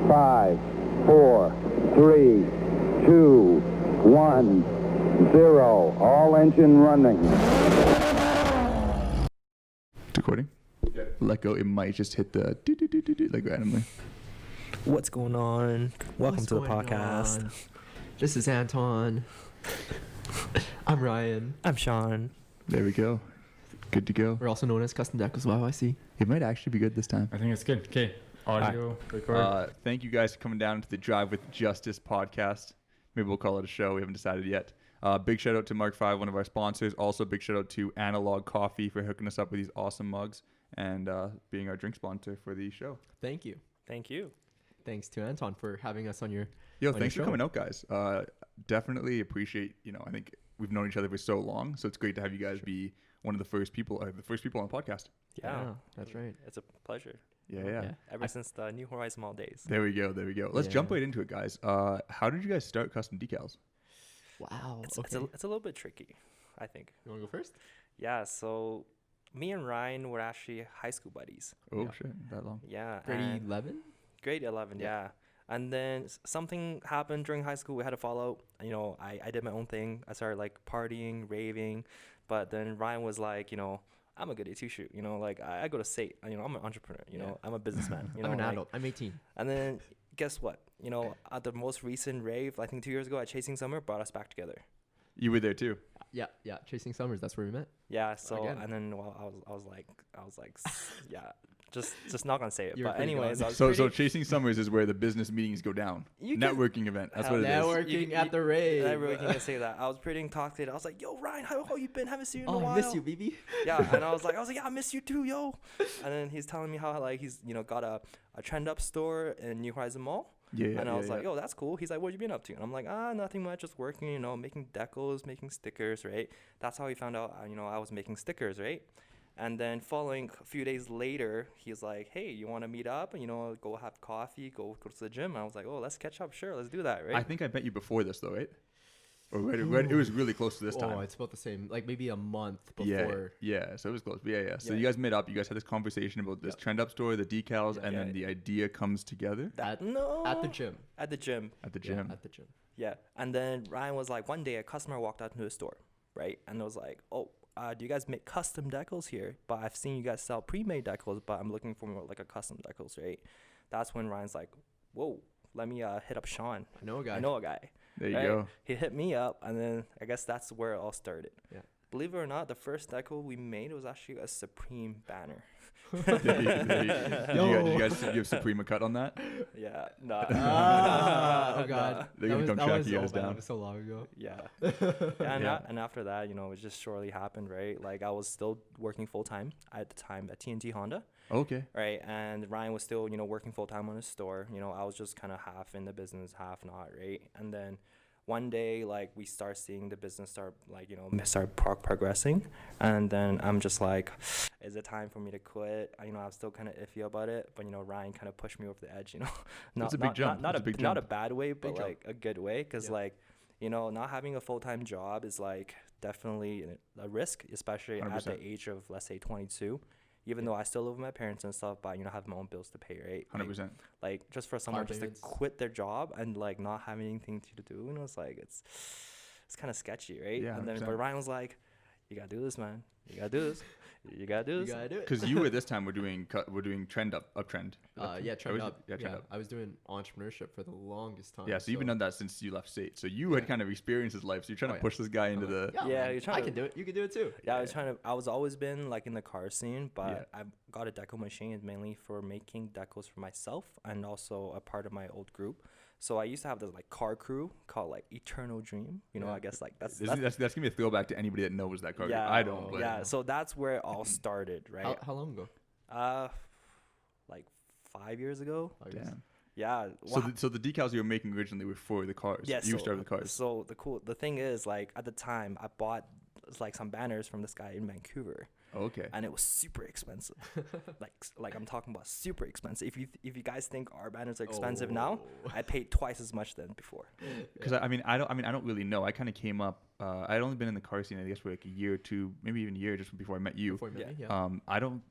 5, 4, 3, 2, 1, 0. All engine running. Recording? Yeah. Let go. It might just hit the do like randomly. What's going on? Welcome to the podcast. On? This is Anton. I'm Ryan. I'm Shawn. There we go. Good to go. We're also known as Custom Decals YYC. It might actually be good this time. I think it's good. Okay. Audio, record. Thank you guys for coming down to the Drive with Justice podcast. Maybe we'll call it a show. We haven't decided yet. Big shout out to Mark 5, one of our sponsors. Also, big shout out to Analog Coffee for hooking us up with these awesome mugs and being our drink sponsor for the show. Thank you. Thank you. Thanks to Anton for having us on your Thanks for coming out, guys. Definitely appreciate, I think we've known each other for so long, so it's great to have you guys be one of the first people on the podcast. Yeah, that's right. It's a pleasure. Yeah. Ever since the New Horizon Mall days. There we go. Let's jump right into it, guys. How did you guys start custom decals? Wow. It's a little bit tricky, I think. You want to go first? Yeah, so me and Ryan were actually high school buddies. Oh, shit. That long? Yeah. Grade 11? Grade 11, yeah. And then something happened during high school. We had to follow. I did my own thing. I started like partying, raving. But then Ryan was like, I'm a goody two shoot. I go to SAIT. I'm an entrepreneur. I'm a businessman. I'm an adult. I'm 18. And then guess what? At the most recent rave, I think 2 years ago at Chasing Summer, brought us back together. You were there too. Yeah. Chasing Summers. That's where we met. Yeah. So Again. and then I was like, yeah. Just not gonna say it. You were But pretty anyways, gone. I was So Chasing Summers is where the business meetings go down. Networking event. That's what it is. Networking at the rave. I really can't say that. I was pretty intoxicated. I was like, "Yo, Ryan, how you been? Haven't seen you in a while." I miss you, baby. Yeah, and I was like, "Yeah, I miss you too, yo." And then he's telling me how like he's got a trend up store in New Horizon Mall. Yeah. And I was like, "Yo, that's cool." He's like, "What you been up to?" And I'm like, nothing much, just working, making decals, making stickers, right? That's how he found out, I was making stickers, right? And then following a few days later, he's like, "Hey, you want to meet up and, go have coffee, go to the gym?" And I was like, "Oh, let's catch up. Sure, let's do that," right? I think I met you before this though, right? Or right, it was really close to this time. Oh, it's about the same. Like maybe a month before. Yeah. So it was close. Yeah. So you guys met up. You guys had this conversation about this trend up store, the decals, and then the idea comes together. At the gym. At the gym. Yeah, at the gym. Yeah. And then Ryan was like, one day a customer walked out into the store, right? And it was like, "Oh, do you guys make custom decals here? But I've seen you guys sell pre-made decals, but I'm looking for more like a custom decals, right?" That's when Ryan's like, "Whoa, let me hit up Shawn. I know a guy. There you go. He hit me up, and then I guess that's where it all started. Yeah. Believe it or not, the first decal we made was actually a Supreme banner. Did you guys give Supreme a cut on that? Yeah. No. Oh, God. They're going to come track you guys down. That was so long ago. Yeah. And after that, it just shortly happened, right? Like, I was still working full-time at the time at TNT Honda. Okay. Right. And Ryan was still, working full-time on his store. I was just kind of half in the business, half not, right? And then one day, like, we start seeing the business start progressing. And then I'm just like, is it time for me to quit? I'm still kind of iffy about it. But, Ryan kind of pushed me over the edge, It's a big jump. Not jump. a bad way, but, Big like, a good way. Because, not having a full-time job is, like, definitely a risk, especially 100%. at the age of, let's say, 22. Even though I still live with my parents and stuff, but, I have my own bills to pay, right? 100%. Like, just for someone just to quit their job and, like, not have anything to do, it's like, it's kind of sketchy, right? Yeah, and then, 100%. But Ryan was like, "You got to do this, man. You got to do this. You got to do this." You gotta do it. Because you at this time were doing trend uptrend. Trend up. Yeah, trend up. I was doing entrepreneurship for the longest time. Yeah, so you've been done that since you left SAIT. So you had kind of experienced his life. So you're trying to push this guy into the. Yeah, you're trying I can do it. You can do it too. Yeah, I was always been like in the car scene, but I got a decal machine mainly for making decals for myself and also a part of my old group. So I used to have this like car crew called like Eternal Dream. I guess like that's gonna be a throwback to anybody that knows that car. Yeah, I don't. But yeah, so that's where it all started, right? How long ago? Like 5 years ago. Damn. Yeah. So the decals you were making originally were for the cars. Yeah, you started with cars. So the thing is, like, at the time I bought like some banners from this guy in Vancouver. Okay. and it was super expensive. like I'm talking about super expensive. If you guys think our banners are expensive now, I paid twice as much than before. Because I don't really know. I kind of came up. I'd only been in the car scene, I guess, for like a year or two, maybe even a year, just before I met you. Before you met me, yeah. I don't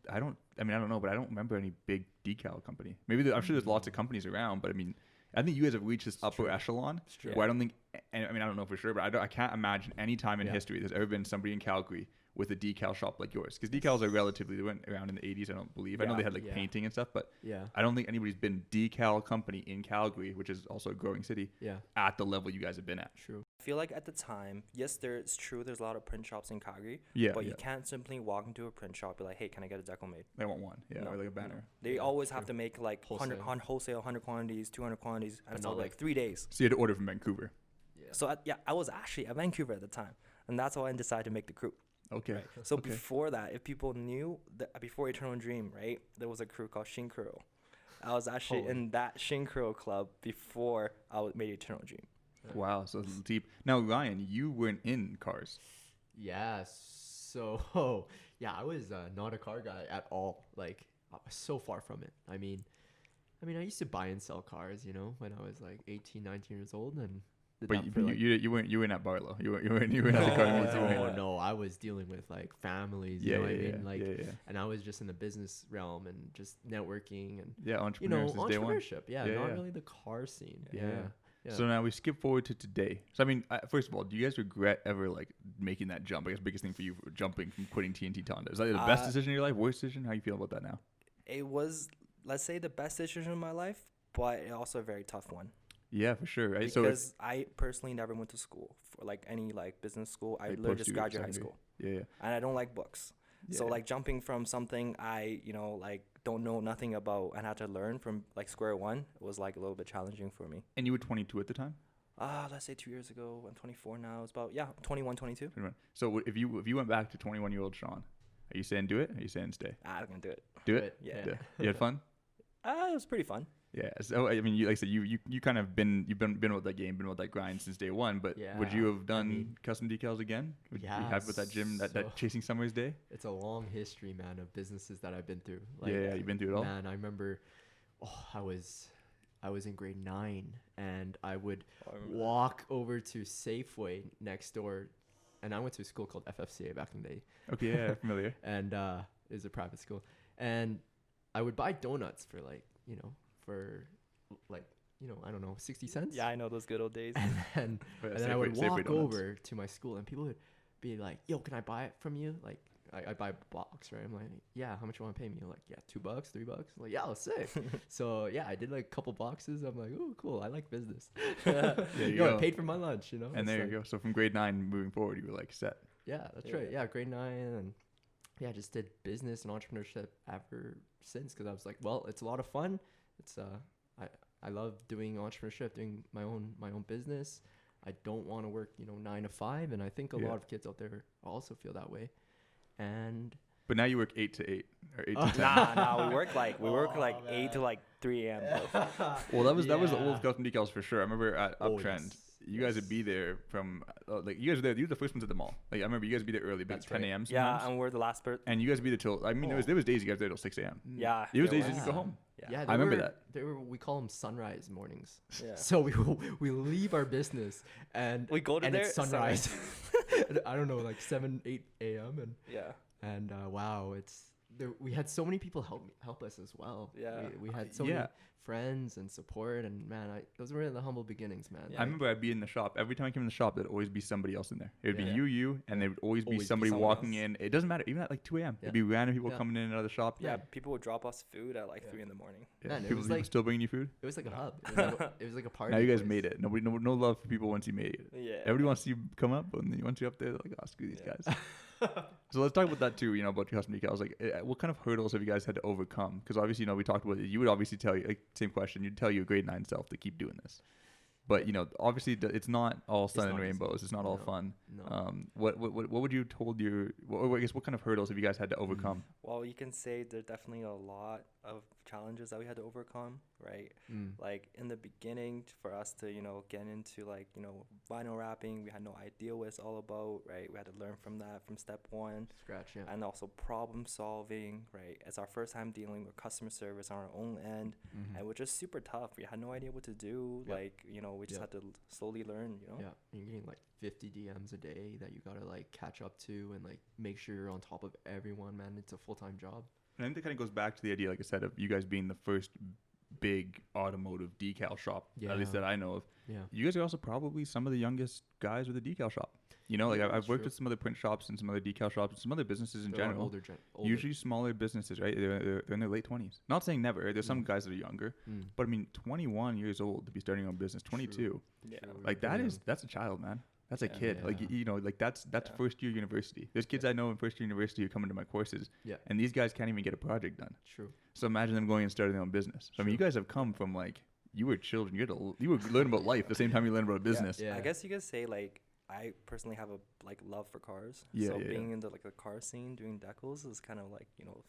know, but I don't remember any big decal company. Maybe I'm sure there's lots of companies around, but I mean, I think you guys have reached this upper echelon where I don't think, and I mean, I don't know for sure, but I can't imagine any time in history there's ever been somebody in Calgary with a decal shop like yours. Because decals are relatively, they went around in the 80s, I don't believe. I know they had like painting and stuff, but I don't think anybody's been decal company in Calgary, which is also a growing city, at the level you guys have been at. True. I feel like at the time, yes, it's true. There's a lot of print shops in Calgary, but you can't simply walk into a print shop and be like, "Hey, can I get a decal made?" They want one, or like a banner. They always have to make like wholesale 100 quantities, 200 quantities, and it's all like 3 days. So you had to order from Vancouver. So I was actually at Vancouver at the time, and that's why I decided to make the crew. Okay. Right? So before that, if people knew that before Eternal Dream, right, there was a crew called Shinkuro. I was actually in that Shinkuro club before I made Eternal Dream. Wow, so deep. Now, Ryan, you weren't in cars. Yeah. So I was not a car guy at all. Like, I was so far from it. I mean, I used to buy and sell cars, when I was like 18, 19 years old, and. But you weren't at Barlow. You weren't at the car meets. No, I was dealing with like families. And I was just in the business realm and just networking and entrepreneurship. Not really the car scene. Yeah. So now we skip forward to today. So I mean, first of all, do you guys regret ever like making that jump? I guess the biggest thing for you, jumping from quitting TNT Tonda. Is that the best decision in your life? Worst decision? How you feel about that now? It was, let's say, the best decision in my life, but also a very tough one. Yeah, for sure. Right? Because I personally never went to school for like any like business school. I literally just graduated high school. Yeah. And I don't like books. Yeah. So like jumping from something I, like don't know nothing about and had to learn from like square one was like a little bit challenging for me. And you were 22 at the time? Let's say 2 years ago. I'm 24 now. It's about 21, 22. 21. So if you went back to 21-year-old Shawn, are you saying do it? Or are you saying stay? I'm gonna do it. Do it? Yeah. You had fun? It was pretty fun. Yeah. So I mean, like I said, you kind of been with that game, been with that grind since day one. But would you have done custom decals again? Would you be happy with that gym, that Chasing Summers day? It's a long history, man, of businesses that I've been through. You've been through it all. Man, I remember, I was in grade 9, and I would walk over to Safeway next door, and I went to a school called FFCA back in the day. Okay, yeah, familiar. And it was a private school, and I would buy donuts for I don't know, 60 cents. Yeah, I know those good old days. And then I would walk over to my school, and people would be like, "Yo, can I buy it from you?" Like, I buy a box, right? I'm like, "Yeah, how much you want to pay me?" You're like, "Yeah, $2, $3." I'm like, "Yeah, let's say." So yeah, I did like a couple boxes. I'm like, "Oh, cool. I like business." I paid for my lunch, And there you go. So from grade 9 moving forward, you were like set. Yeah, that's right. Yeah, grade 9, and I just did business and entrepreneurship ever since, because I was like, well, it's a lot of fun. It's I love doing entrepreneurship, doing my own business. I don't want to work 9 to 5, and I think a lot of kids out there also feel that way. But now you work 8 to 8 or 8 to 10. Nah, we work like 8 to like 3 a.m. Well, that was the old custom decals for sure. I remember at Uptrend, you guys would be there from you guys were there. You were the first ones at the mall. Like I remember you guys would be there early, but 10 a.m. Yeah, and we're the last person. And you guys would be there till there was days you guys were there till 6 a.m. Yeah, there was days you didn't go home. Yeah, I remember that. We call them sunrise mornings. Yeah. So we leave our business and we go to and it's sunrise. I don't know, like 7, 8 a.m. And wow, we had so many people help us as well. Yeah, we had so many friends and support, and man, those were the humble beginnings, man. I remember I'd be in the shop. Every time I came in the shop, there'd always be somebody else in there. It would be you, and there would always be somebody walking in. It doesn't matter, even at like 2 a.m. It'd be random people coming in and out of the shop. Yeah, people would drop us food at like 3 in the morning. Yeah, people still bringing you food. It was like a hub. It was like a party. Now you guys made it. No love for people once you made it. Yeah, everybody wants you to come up, and then once you're up there, they're like, oh, screw these guys. So let's talk about that too, about custom decals. Like, what kind of hurdles have you guys had to overcome? Because obviously, we talked about it. You would obviously tell you, same question, you'd tell your grade 9 self to keep doing this. But, obviously it's not all sun and rainbows. It's not all fun. No. What would you told I guess what kind of hurdles have you guys had to overcome? Well, you can say there's definitely a lot of challenges that we had to overcome, right? Mm. Like in the beginning, for us to, get into like, vinyl wrapping, we had no idea what it's all about, right? We had to learn from that from step one. Scratch, yeah. And also problem solving, right? It's our first time dealing with customer service on our own end, and which is super tough. We had no idea what to do. Yeah. Like, we just had to slowly learn, Yeah, you're getting like 50 DMs a day that you gotta like catch up to and like make sure you're on top of everyone, man. It's a full-time job. And I think that kind of goes back to the idea, like I said, of you guys being the first big automotive decal shop, at least Yeah. that I know of. Yeah. You guys are also probably some of the youngest guys with a decal shop. Like Yeah, I've that's worked true. with some other print shops and some other decal shops and some other businesses in They're a lot general. older. Usually smaller businesses, right? They're in their late 20s. Not saying never. There's some guys that are younger. But I mean, 21 years old to be starting your own business, 22. Yeah. Like that's a child, man. That's a kid. Yeah. Like that's Yeah. first year university. There's kids I know in first year university who come into my courses. Yeah. And these guys can't even get a project done. True. So imagine them going and starting their own business. So, I mean, you guys have come from like, you were children. You were learning about life the same time you learned about business. Yeah. I guess you could say like I personally have a like love for cars. Yeah, so yeah, being in the like the car scene doing decals is kind of like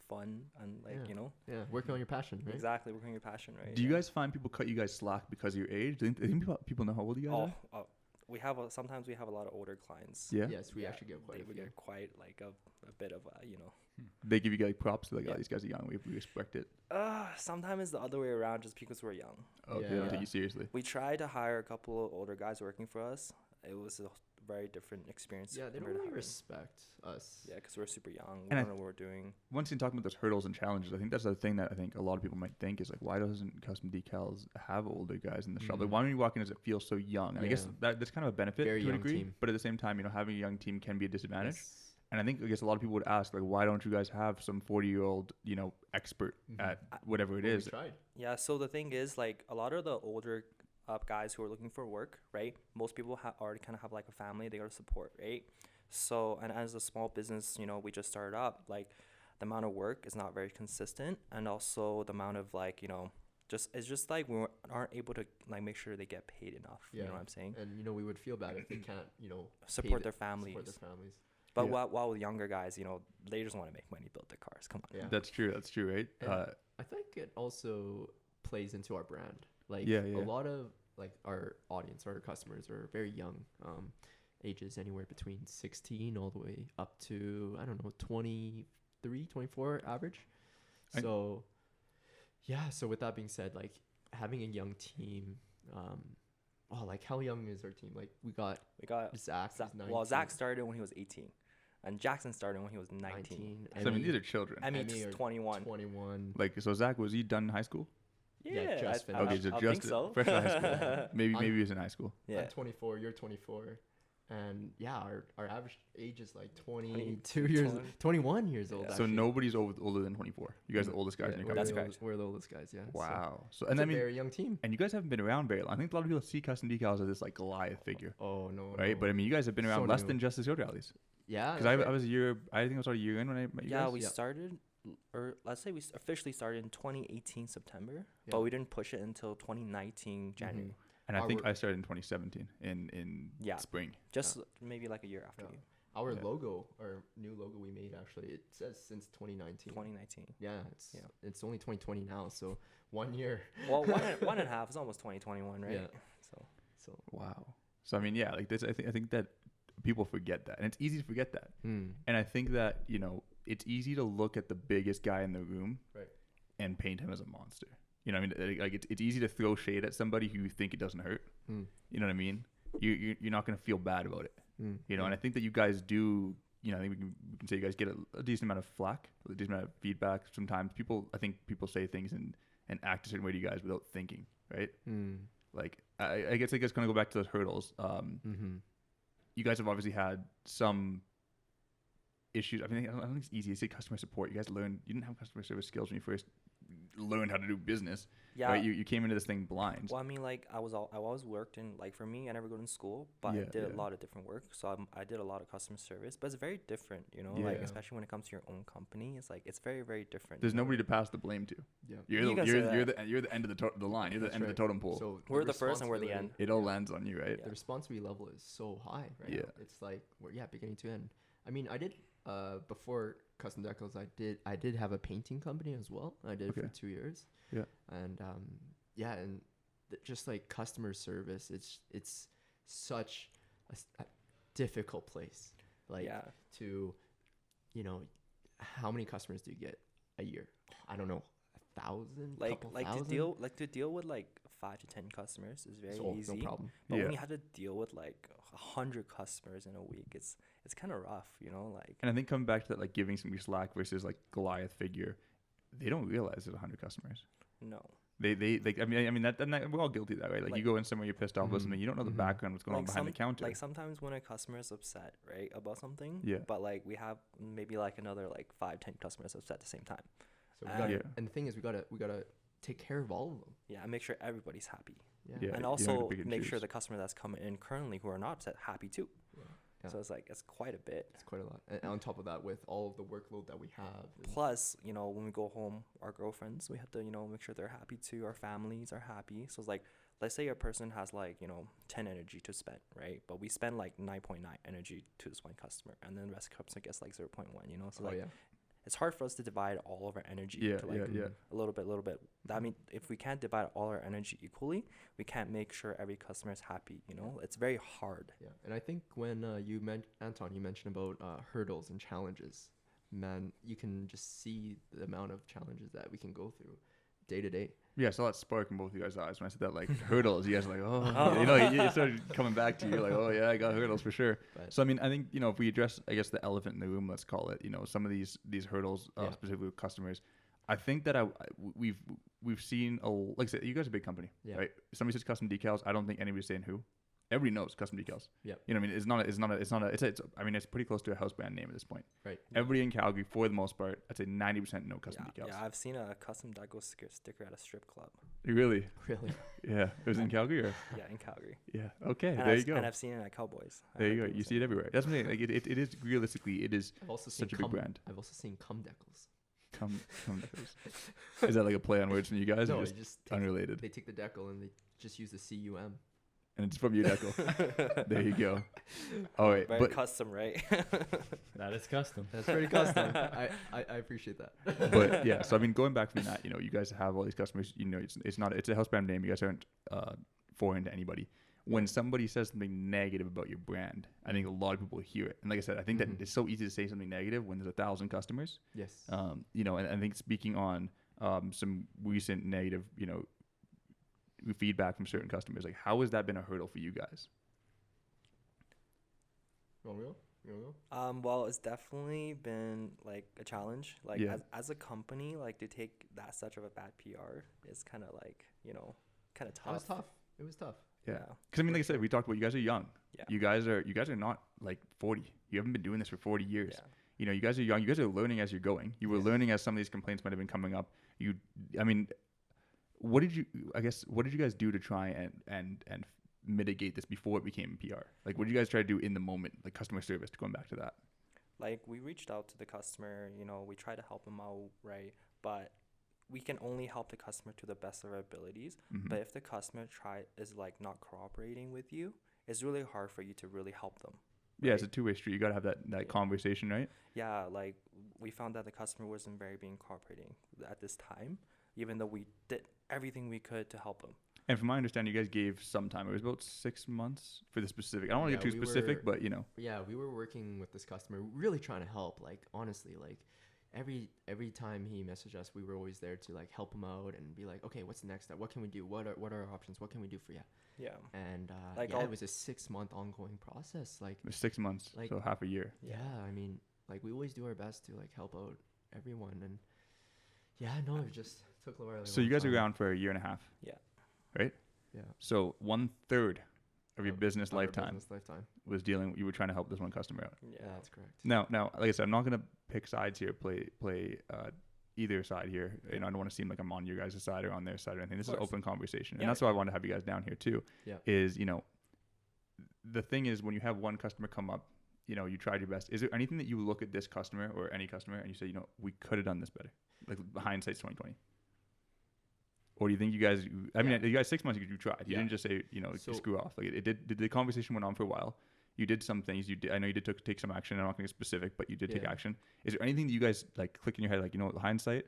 fun and like Yeah. Yeah, working on your passion, right? exactly working your passion, right? Do you guys find people cut you guys slack because of your age? Do you think people know how old you guys are? We have sometimes we have a lot of older clients. Yeah. Yes, we actually get quite They a would few. get quite like a bit of They give you like props to like, Yeah. oh, these guys are young. We respect it. sometimes it's the other way around just because we're young. Oh, Yeah. they don't take you seriously. We tried to hire a couple of older guys working for us. It was a very different experience. Yeah, they don't compared to really hiring. respect us. Yeah, because we're super young. We And I don't know what we're doing. Once you talk about those hurdles and challenges, I think that's the thing that I think a lot of people might think is like, why doesn't Custom Decals have older guys in the shop? Like, why don't you walk in as it feels so young? And I guess that's kind of a benefit Very to a young degree, team. but at the same time, having a young team can be a disadvantage. Yes. And I guess a lot of people would ask, like, why don't you guys have some 40-year-old, expert at whatever it Well, we is? tried. Yeah, so the thing is, like, a lot of the older guys who are looking for work, right? Most people already kind of have, like, a family they got to support, right? So, and as a small business, we just started up, like, the amount of work is not very consistent. And also the amount of, like, it's just like we aren't able to, like, make sure they get paid enough. Yeah. You know what I'm saying? And we would feel bad if they can't, Support pay their families. Support their families. But Yeah. while with younger guys, they just want to make money, build their cars. Come on. Yeah. That's true, right? And I think it also plays into our brand. Like Yeah. a lot of like our audience, our customers are very young, ages anywhere between 16 all the way up to, I don't know, 23, 24 average. So yeah. So with that being said, like having a young team, like how young is our team? Like we got Zach. Who's 19. Well, Zach started when he was 18, and Jackson started when he was 19. So, I mean, these are children. I mean, Emmy it's are 21. 21. Like, so Zach, was he done in high school? Yeah, just I, finished. I, Okay, so I just think so. fresh out of high school. Maybe he was in high school. Yeah. I'm 24. You're 24. And yeah, our average age is like 22 20, years, 20. 21 years old. Yeah. So actually. nobody's older than 24. You guys are the oldest guys in your we're company. That's the correct. We're the oldest guys, yeah. Wow. So So and it's I a mean, very young team. and you guys haven't been around very long. I think a lot of people see Custom Decals as this like Goliath figure, Oh no, right? no. But I mean, you guys have been around So less new. than just the road rallies. Yeah, Because that's I right. was a year. I think I was about a year in when I met you Yeah, guys. we Yeah. started, or let's say we officially started in 2018 September, Yeah. but we didn't push it until 2019 January. And I Our think work- I started in 2017 in Yeah. spring. Just maybe like a year after Yeah. you. Our Yeah. logo, our new logo we made actually, it says since 2019. 2019. Yeah, it's only 2020 now, so 1 year. Well, one and a half is almost 2021, right? Yeah. So Wow. So I mean, yeah, like this. I think that people forget that, and it's easy to forget that. Hmm. And I think that it's easy to look at the biggest guy in the room, Right. and paint him as a monster. You know what I mean? Like it's easy to throw shade at somebody who you think it doesn't hurt. Hmm. You know what I mean? You're not gonna feel bad about it. Hmm. And I think that you guys do. I think we can say you guys get a decent amount of flack, a decent amount of feedback. Sometimes I think people say things and act a certain way to you guys without thinking, right? Hmm. Like I guess kind of go back to those hurdles. Mm-hmm. You guys have obviously had some issues. I mean, I don't think it's easy to say customer support. You guys you didn't have customer service skills when you first learned how to do business. yeah. Right? You came into this thing blind. Well, I mean, like I always worked in, like, for me, I never go to school, but I Yeah, did yeah. a lot of different work. So I did a lot of customer service, but it's very different, Yeah. like Yeah. especially when it comes to your own company. It's like it's very, very different. There's you know? nobody to pass the blame to. Yeah. You're You the, can you're, say you're that. the you're the end of the line. You're the That's end of right. the totem pole. So We're the first and we're the responsibility- end. It all lands on you, right? Yeah. The responsibility level is so high, right? Yeah. It's like beginning to end. I mean, I did before custom decals, I did have a painting company as well. I did it for 2 years. Yeah. And and just like customer service, it's such a difficult place. Like to, you know, how many customers do you get a year? I don't know, 1,000, to deal with like 5 to 10 customers is very easy. No problem. But when you have to deal with like 100 customers in a week, it's kind of rough, you know, like. And I think coming back to that, like giving somebody slack versus like Goliath figure, they don't realize there's 100 customers. No. They I mean that we're all guilty of that, right? Like you go in somewhere, you're pissed off about something, you don't know the background, what's going on behind the counter. Like sometimes when a customer is upset, right, about something, but like we have maybe like another like 5-10 customers upset at the same time. So we gotta, and the thing is, we gotta take care of all of them. Yeah, and make sure everybody's happy. Yeah. And also make sure the customer that's coming in currently who are not upset happy too. Yeah. So it's quite a bit. It's quite a lot. And on top of that, with all of the workload that we have. Plus, you know, when we go home, our girlfriends, we have to, you know, make sure they're happy too. Our families are happy. So it's like, let's say a person has like, you know, 10 energy to spend, right? But we spend like 9.9 energy to this one customer. And then the rest customer gets like 0.1, you know? So it's hard for us to divide all of our energy to like a little bit. I mean, if we can't divide all our energy equally, we can't make sure every customer is happy, you know? It's very hard. Yeah, and I think when you mentioned about hurdles and challenges, man, you can just see the amount of challenges that we can go through day to day. Yeah, I saw that spark in both of you guys' eyes when I said that, like, hurdles. You guys are like, oh. You know, you started coming back to you, like, oh, yeah, I got hurdles for sure. Right. So, I mean, I think, you know, if we address, I guess, the elephant in the room, let's call it, you know, some of these hurdles, specifically with customers, I think that we've seen, like I said, you guys are a big company, right? Somebody says custom decals. I don't think anybody's saying who. Everybody knows custom decals. Yeah. You know what I mean? It's I mean, it's pretty close to a house brand name at this point. Right. Everybody in Calgary, for the most part, I'd say 90% know custom decals. Yeah, I've seen a custom decal sticker at a strip club. Really? Really? Yeah. It was in Calgary or? Yeah, in Calgary. Yeah. Okay. And there you go. And I've seen it at Cowboys. There you go. You see it everywhere. That's what I'm saying. Like it is realistically, it is such a big brand. I've also seen cum decals. Cum decals. Is that like a play on words from you guys? No, or just unrelated. They take the decal and they just use the CUM. And it's from your decal. There you go. Oh wait, but custom, right? That is custom. That's pretty custom. I appreciate that. But yeah, so I mean, going back from that, you know, you guys have all these customers. You know, it's a house brand name. You guys aren't foreign to anybody. When somebody says something negative about your brand, I think a lot of people hear it. And like I said, I think that it's so easy to say something negative when there's 1,000 customers. Yes. You know, and I think speaking on some recent negative, you know, feedback from certain customers, like how has that been a hurdle for you guys? You wanna go? Well, it's definitely been like a challenge. Like as a company, like to take that such of a bad PR is kind of like, you know, kind of tough. It was tough. Yeah. Because I mean, like I said, we talked about you guys are young. Yeah. You guys are not like 40. You haven't been doing this for 40 years. Yeah. You know, you guys are young. You guys are learning as you're going. You were learning as some of these complaints might have been coming up. I mean, what did you guys do to try and mitigate this before it became PR? Like, what did you guys try to do in the moment, like customer service, to going back to that? Like, we reached out to the customer, you know, we try to help them out, right? But we can only help the customer to the best of our abilities. Mm-hmm. But if the customer is like not cooperating with you, it's really hard for you to really help them. Right? Yeah, it's a two-way street. You got to have that conversation, right? Yeah, like we found that the customer wasn't being cooperating at this time, even though we did everything we could to help them. And from my understanding, you guys gave some time. It was about 6 months for the specific. I don't want to get too specific, but you know. Yeah, we were working with this customer, really trying to help. Like, honestly, like every time he messaged us, we were always there to like help him out and be like, okay, what's the next step? What can we do? What are our options? What can we do for you? Yeah. And it was a 6-month ongoing process. Like, it was 6 months, like, so half a year. Yeah, I mean, like we always do our best to like help out everyone, and it just took a while. So you guys are around for a year and a half. Yeah. Right? Yeah. So 1/3 of your business lifetime was you were trying to help this one customer out. Yeah, that's correct. Now, like I said, I'm not gonna pick sides here, play either side here. You know, I don't want to seem like I'm on your guys' side or on their side or anything. This is an open conversation, and that's why I wanted to have you guys down here too. Yeah. Is, you know, the thing is, when you have one customer come up, you know, you tried your best. Is there anything that you look at this customer or any customer and you say, you know, we could have done this better? Like, hindsight's 2020. Or do you think you guys? I mean, you guys 6 months you tried. You didn't just say, you know, screw off. Like, did the conversation went on for a while, you did some things. You did. I know you did take some action. I'm not going to get specific, but you did take Yeah. action. Is there anything that you guys like click in your head, like, you know, with hindsight,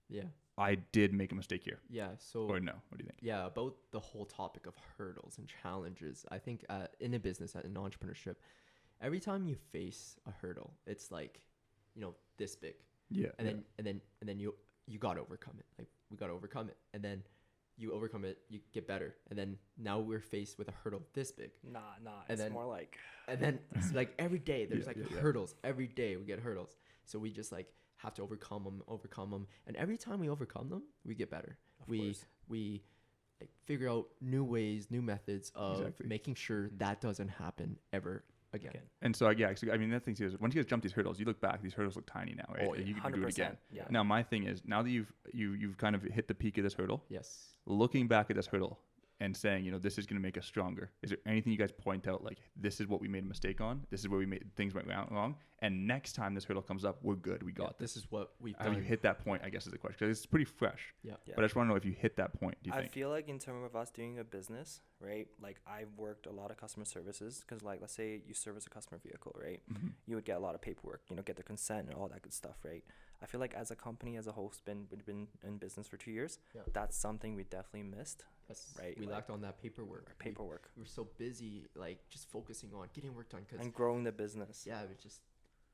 Yeah. I did make a mistake here, Yeah. So or no? What do you think? yeah, about the whole topic of hurdles and challenges. I think in a business, in entrepreneurship, every time you face a hurdle, it's like, you know, this big, Yeah. and then you got to overcome it. Like we got to overcome it, and then you overcome it, you get better, and then now we're faced with a hurdle this big, Nah. And It's then- more like and then it's like every day there's Yeah, like yeah. hurdles. Every day we get hurdles, so we just like have to overcome them, and every time we overcome them, we get better. Of we course. we like figure out new ways, new methods of Exactly. making sure that doesn't happen ever again. And so yeah, so, I mean, that thing is, once you guys jump these hurdles, you look back, these hurdles look tiny now, right? Oh, Like, yeah. you can do it again. Yeah. Now my thing is, now that you've kind of hit the peak of this hurdle, Yes. looking back at this hurdle and saying, you know, this is going to make us stronger. Is there anything you guys point out, like, this is what we made a mistake on, this is where we made things went wrong, and next time this hurdle comes up, we're good, we got this. This is what we've Have done. you hit that point? I guess is the question, because it's pretty fresh. Yeah. Yeah. But I just want to know if you hit that point. Do you I think? feel like in terms of us doing a business, right? Like I've worked a lot of customer services because, like, let's say you service a customer vehicle, right? Mhm. You would get a lot of paperwork, you know, get the consent and all that good stuff, right? I feel like as a company as a whole, we've been in business for 2 years. Yeah. That's something we definitely missed. Yes. Right, We like, lacked on that paperwork. Paperwork We were so busy, like just focusing on getting work done, because and growing the business. yeah,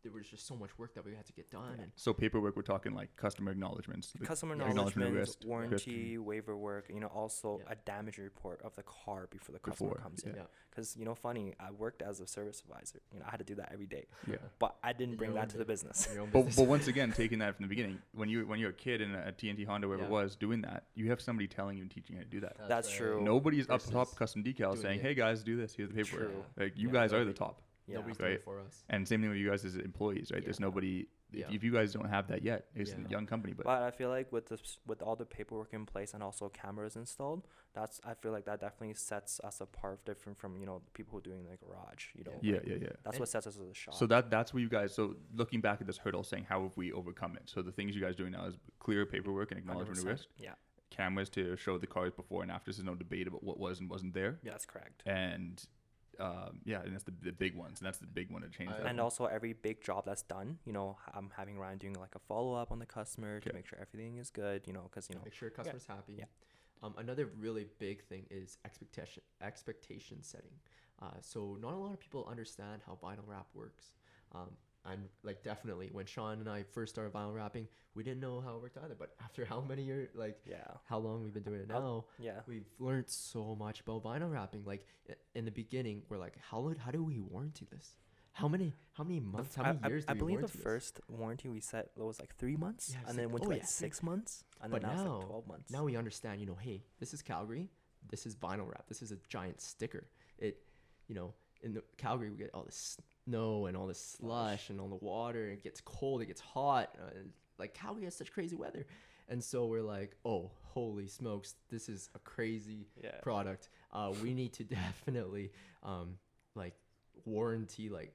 there was just so much work that we had to get done. Yeah. And So paperwork, we're talking like customer acknowledgements. like Customer Yeah. acknowledgement of acknowledgements, risk, warranty, waiver work, you know, also Yeah. a damage report of the car before the customer Before, comes yeah. in. yeah. Because, you know, funny, I worked as a service advisor. You know, I had to do that every day. Yeah. But I didn't In bring your that own to the bus- business. in your own But, business. but once again, taking that from the beginning, when you're a kid in a TNT Honda, wherever it Yeah. was, doing that, you have somebody telling you and teaching you how to do that. That's true. Nobody's up Versus top custom decals doing saying, it. "Hey guys, do this. Here's the paperwork." True. Like you Yeah. guys are the Nobody- top, Yeah. Nobody's doing Right. it for us. and same thing with you guys as employees, right? There's Yeah. nobody. Yeah. If you guys don't have that yet, it's a Yeah. young company, but But I feel like with all the paperwork in place and also cameras installed, I feel like that definitely sets us apart, different from, you know, the people who are doing the garage. You know, yeah. that's what sets us as a shop. So that's what you guys. So looking back at this hurdle, saying how have we overcome it? So the things you guys are doing now is clear paperwork and acknowledgement of 100%. risk, Yeah, cameras to show the cars before and after. So there's no debate about what was and wasn't there. that's correct. And and that's the big ones, and that's the big one to change. I- that And one. also every big job that's done, you know, I'm having Ryan doing like a follow up on the customer to Okay. make sure everything is good, you know, because, you know, Make sure customer's happy. Yeah. Another really big thing is expectation setting. So not a lot of people understand how vinyl wrap works. And like definitely when Shawn and I first started vinyl wrapping, we didn't know how it worked either. But after how many years, like yeah, how long we've been doing it I'll- now, yeah. we've learned so much about vinyl wrapping. Like in the beginning, we're like, how do we warranty this? How many months? How many years? I do we believe the warranty this? first warranty we set was like 3 months, Yeah, it's and then like- went to oh, like yeah, 6 months, and But then now it's now- like 12 months. Now we understand, you know, hey, this is Calgary. This is vinyl wrap. This is a giant sticker. It, you know, in the Calgary we get all this snow and all this slush and all the water. It gets cold. It gets hot. And like Calgary has such crazy weather, and so we're like, oh, holy smokes, this is a crazy Yeah. product. We need to definitely like warranty, like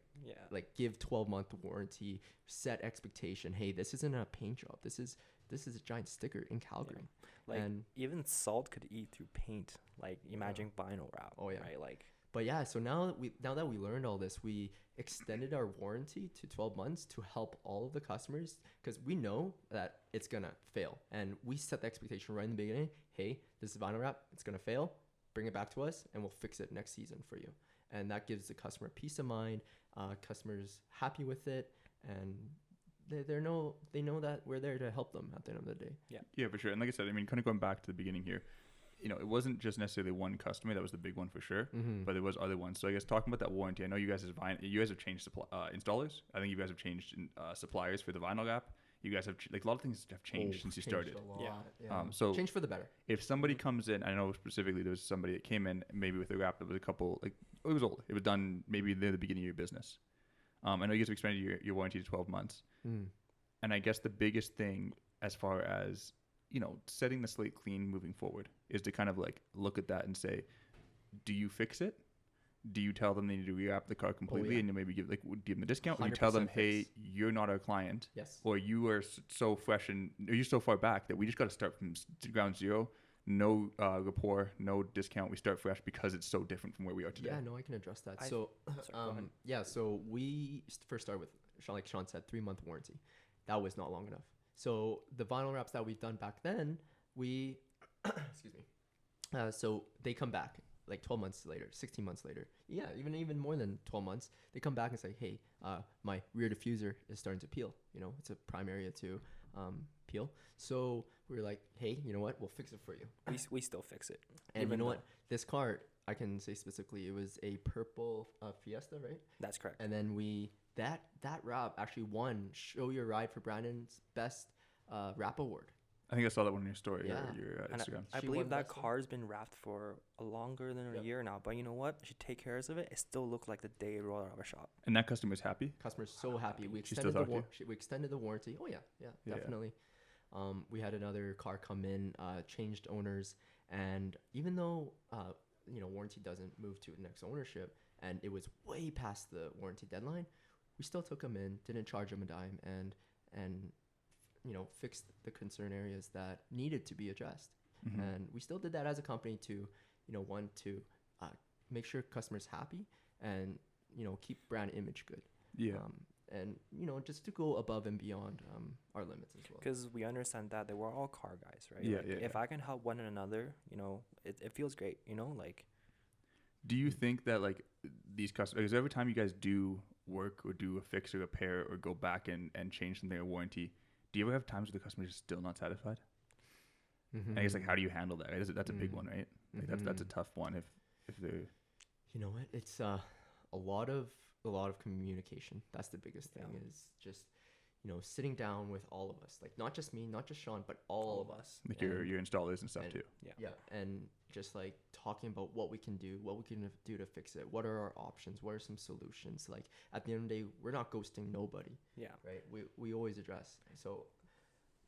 give 12-month warranty, set expectation. Hey, this isn't a paint job. This is a giant sticker in Calgary. Like and even salt could eat through paint. Like imagine vinyl wrap. Oh, yeah. Right. Like but yeah, so now that we learned all this, we extended our warranty to 12 months to help all of the customers, because we know that it's gonna fail, and we set the expectation right in the beginning. Hey, this is vinyl wrap. It's gonna fail. Bring it back to us, and we'll fix it next season for you. And that gives the customer peace of mind. Customers happy with it, and they know that we're there to help them at the end of the day. Yeah, for sure. And like I said, I mean, kind of going back to the beginning here, you know, it wasn't just necessarily one customer that was the big one for sure, Mm-hmm. but there was other ones. So I guess talking about that warranty, I know you guys have changed installers. I think you guys have changed suppliers for the vinyl wrap. You guys have like a lot of things have changed since you started. Yeah. So Change for the better. if somebody comes in, I know specifically there was somebody that came in maybe with a wrap that was a couple, like it was old. It was done maybe near the beginning of your business. I know you guys have expanded your warranty to 12 months. Mm. And I guess the biggest thing as far as, you know, setting the slate clean moving forward is to kind of like look at that and say, do you fix it? Do you tell them they need to rewrap the car completely yeah. and you maybe give them a discount? Or you tell them, 100% hey, fix. you're not our client, Yes. or you are so fresh and or you're so far back that we just got to start from ground zero no rapport, no discount. We start fresh because it's so different from where we are today. Yeah, no, I can address that. I- So, Sorry, go ahead. yeah, so we first started with, like Shawn said, 3-month warranty. That was not long enough. So the vinyl wraps that we've done back then, we, excuse me, so they come back like 12 months later, 16 months later. Yeah, even more than 12 months. They come back and say, hey, my rear diffuser is starting to peel. You know, it's a prime area to peel. So we were like, hey, you know what? We'll fix it for you. We still fix it. And Even you know though- what? This car, I can say specifically, it was a purple Fiesta, right? That's correct. And then that wrap actually won Show Your Ride for Brandon's best wrap award. I think I saw that one on your story Yeah. or your And Instagram. I She believe won that best one. car's been wrapped for longer than a Yep. year now. But you know what? If you take care of it, it still looks like the day it rolled out of a shop. And that customer's happy. Customer's so happy. We She still extended the talk to you? we extended the warranty. Oh yeah, Yeah. definitely. We had another car come in, changed owners, and even though warranty doesn't move to the next ownership, and it was way past the warranty deadline, we still took them in, didn't charge them a dime, and fixed the concern areas that needed to be addressed. Mhm. And we still did that as a company to want to make sure customers happy and keep brand image good. Yeah. And just to go above and beyond our limits as well. Because we understand that they were all car guys, right? Yeah, Like, yeah, If yeah. I can help one another, it feels great, like. Do you think that like these customers, because every time you guys do work or do a fix or repair or go back and change something or warranty, do you ever have times where the customer is still not satisfied? Mm-hmm. And I guess like how do you handle that? Right? That's a big one, right? Like that's a tough one if they're You know what? It's a lot of communication. That's the biggest thing. Yeah. Is just sitting down with all of us, like not just me, not just Shawn, but all of us. like And- your installers and stuff and- too. Yeah, and just like talking about what we can do, what we can do to fix it. What are our options? What are some solutions? Like at the end of the day, we're not ghosting nobody, Yeah. right? We always address. So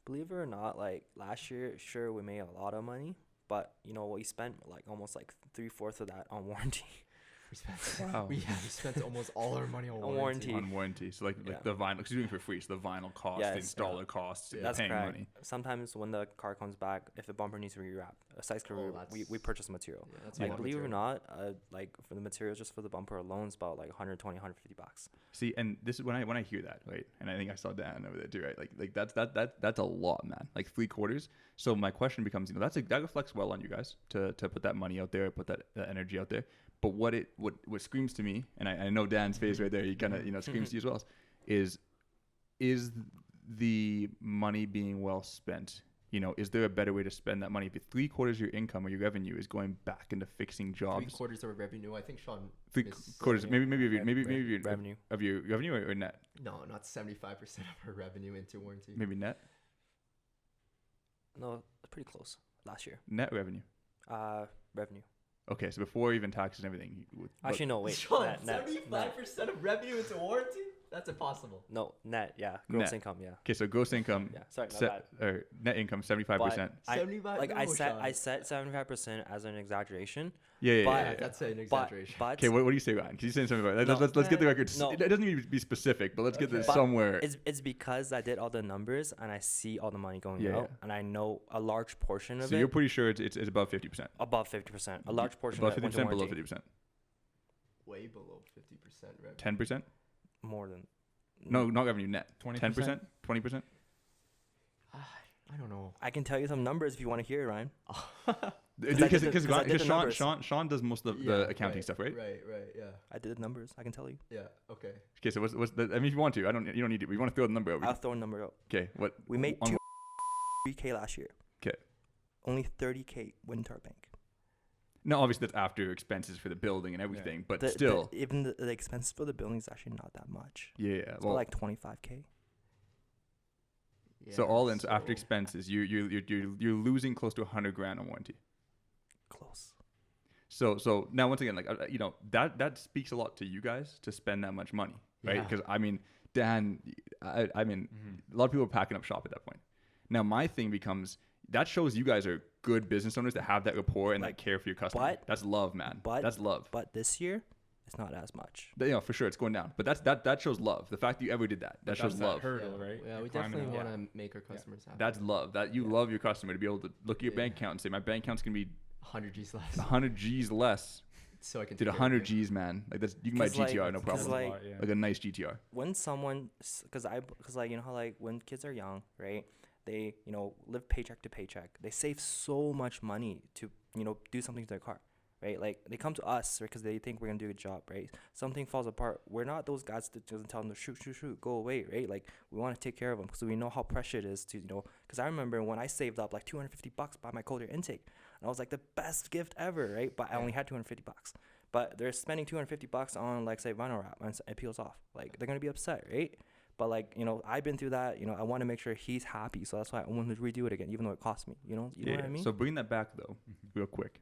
Believe it or not, like last year, sure, we made a lot of money, but we spent like almost like 3/4 of that on warranty. we spent Wow. we spent almost all our money on On warranty. On warranty, so like Yeah. the vinyl, because you're doing it for free, so the vinyl cost, Yes, the installer costs, Yeah. you're That's paying correct. money. Sometimes when the car comes back, if the bumper needs to be rewrapped, a size Oh, we that's- purchase material. Yeah, that's a Like lot of believe it or material. not, like for the materials just for the bumper alone, it's about like $120-$150. See, and this is when I hear that, right? And I think I saw Dan over there too, right? Like that's a lot, man. Like 3/4. So my question becomes, that reflects well on you guys to put that money out there, put that energy out there. But what screams to me, and I know Dan's face right there, he kind of screams to you as well, is the money being well spent? Is there a better way to spend that money? If 3/4 of your income or your revenue is going back into fixing jobs, 3/4 of our revenue. I think Shawn. 3/4, maybe of your Revenue. of your revenue or net, No, not 75% of our revenue into warranty. maybe net No, pretty close last year. net revenue. Revenue. Okay, so before even taxes and everything, Actually, no, wait. Shawn, net. 75% of revenue into warranty? That's impossible. No, net. Yeah, gross Net. income. Yeah. okay, so gross income, Yeah. Sorry, my bad. or net income 75%. I- 75. Like I no, set Shawn. I set 75% as an exaggeration. Yeah, but- yeah. That's an But exaggeration. but Okay, what do you say, Ryan? Can you say something about that? No. Let's get the record. No. It doesn't need to be specific, but let's get this But somewhere. it's because I did all the numbers and I see all the money going Yeah, out, yeah. and I know a large portion of So it you're pretty sure it's above 50%. above 50%. A large portion above of it went to 50%, below warranty. 50%, Way below 50% revenue. 10%. More than No, not revenue, net. 20%? 10%, 20%. I don't know. I can tell you some numbers if you want to hear it, Ryan. Because I did the numbers. Sean does most of the accounting stuff, right? Right, yeah. I did the numbers. I can tell you. Yeah, okay. Okay, so what's the? I mean, if you want to, you don't need to. But you want to throw the number out. I'll throw a number out. Okay, what? We made on 3K last year. 'Kay. Only 30K went into our bank. No, obviously that's after expenses for the building and everything, but The- still, even the expenses for the building is actually not that much. yeah. It's Well, about like 25K. so Yeah, all in, so after so- expenses, you're losing close to 100 grand on warranty. Close. So now once again, like that speaks a lot to you guys to spend that much money, right? Yeah. Because I mean, Dan, I mean, a lot of people are packing up shop at that point. Now my thing becomes that shows you guys are good business owners that have that rapport and that care for your customer. but- That's love, man. but- That's love. But this year, it's not as much. For sure, it's going down. But that shows love. The fact that you ever did that, that shows love. Hurdle, right? Yeah, You're we climbing definitely up. want to make our customers happy. That's love. That you love your customer to be able to look at your bank account and say, my bank account's gonna be 100 G's less. 100 G's less. So I can Dude, take care of 100 you. G's, man. Like that's, you can buy 'Cause, like- GTR, no 'cause, problem. like, Like a nice GTR. When someone, because like, you know how like when kids are young, right, they, you know, live paycheck to paycheck, they save so much money to, you know, do something to their car, right? Like they come to us because they think we're gonna do a good job, right? Something falls apart, we're not those guys that doesn't tell them to shoot, go away, right? Like we want to take care of them because we know how precious it is to, you know, because I remember when I saved up like $250 by my cold air intake, and I was like the best gift ever, right? But I only had $250. But they're spending $250 on, like, say, vinyl wrap, and it peels off. Like, they're going to be upset, right? But, like, you know, I've been through that. You know, I want to make sure he's happy. So that's why I want to redo it again, even though it cost me. You know what I mean? So bring that back, though, real quick.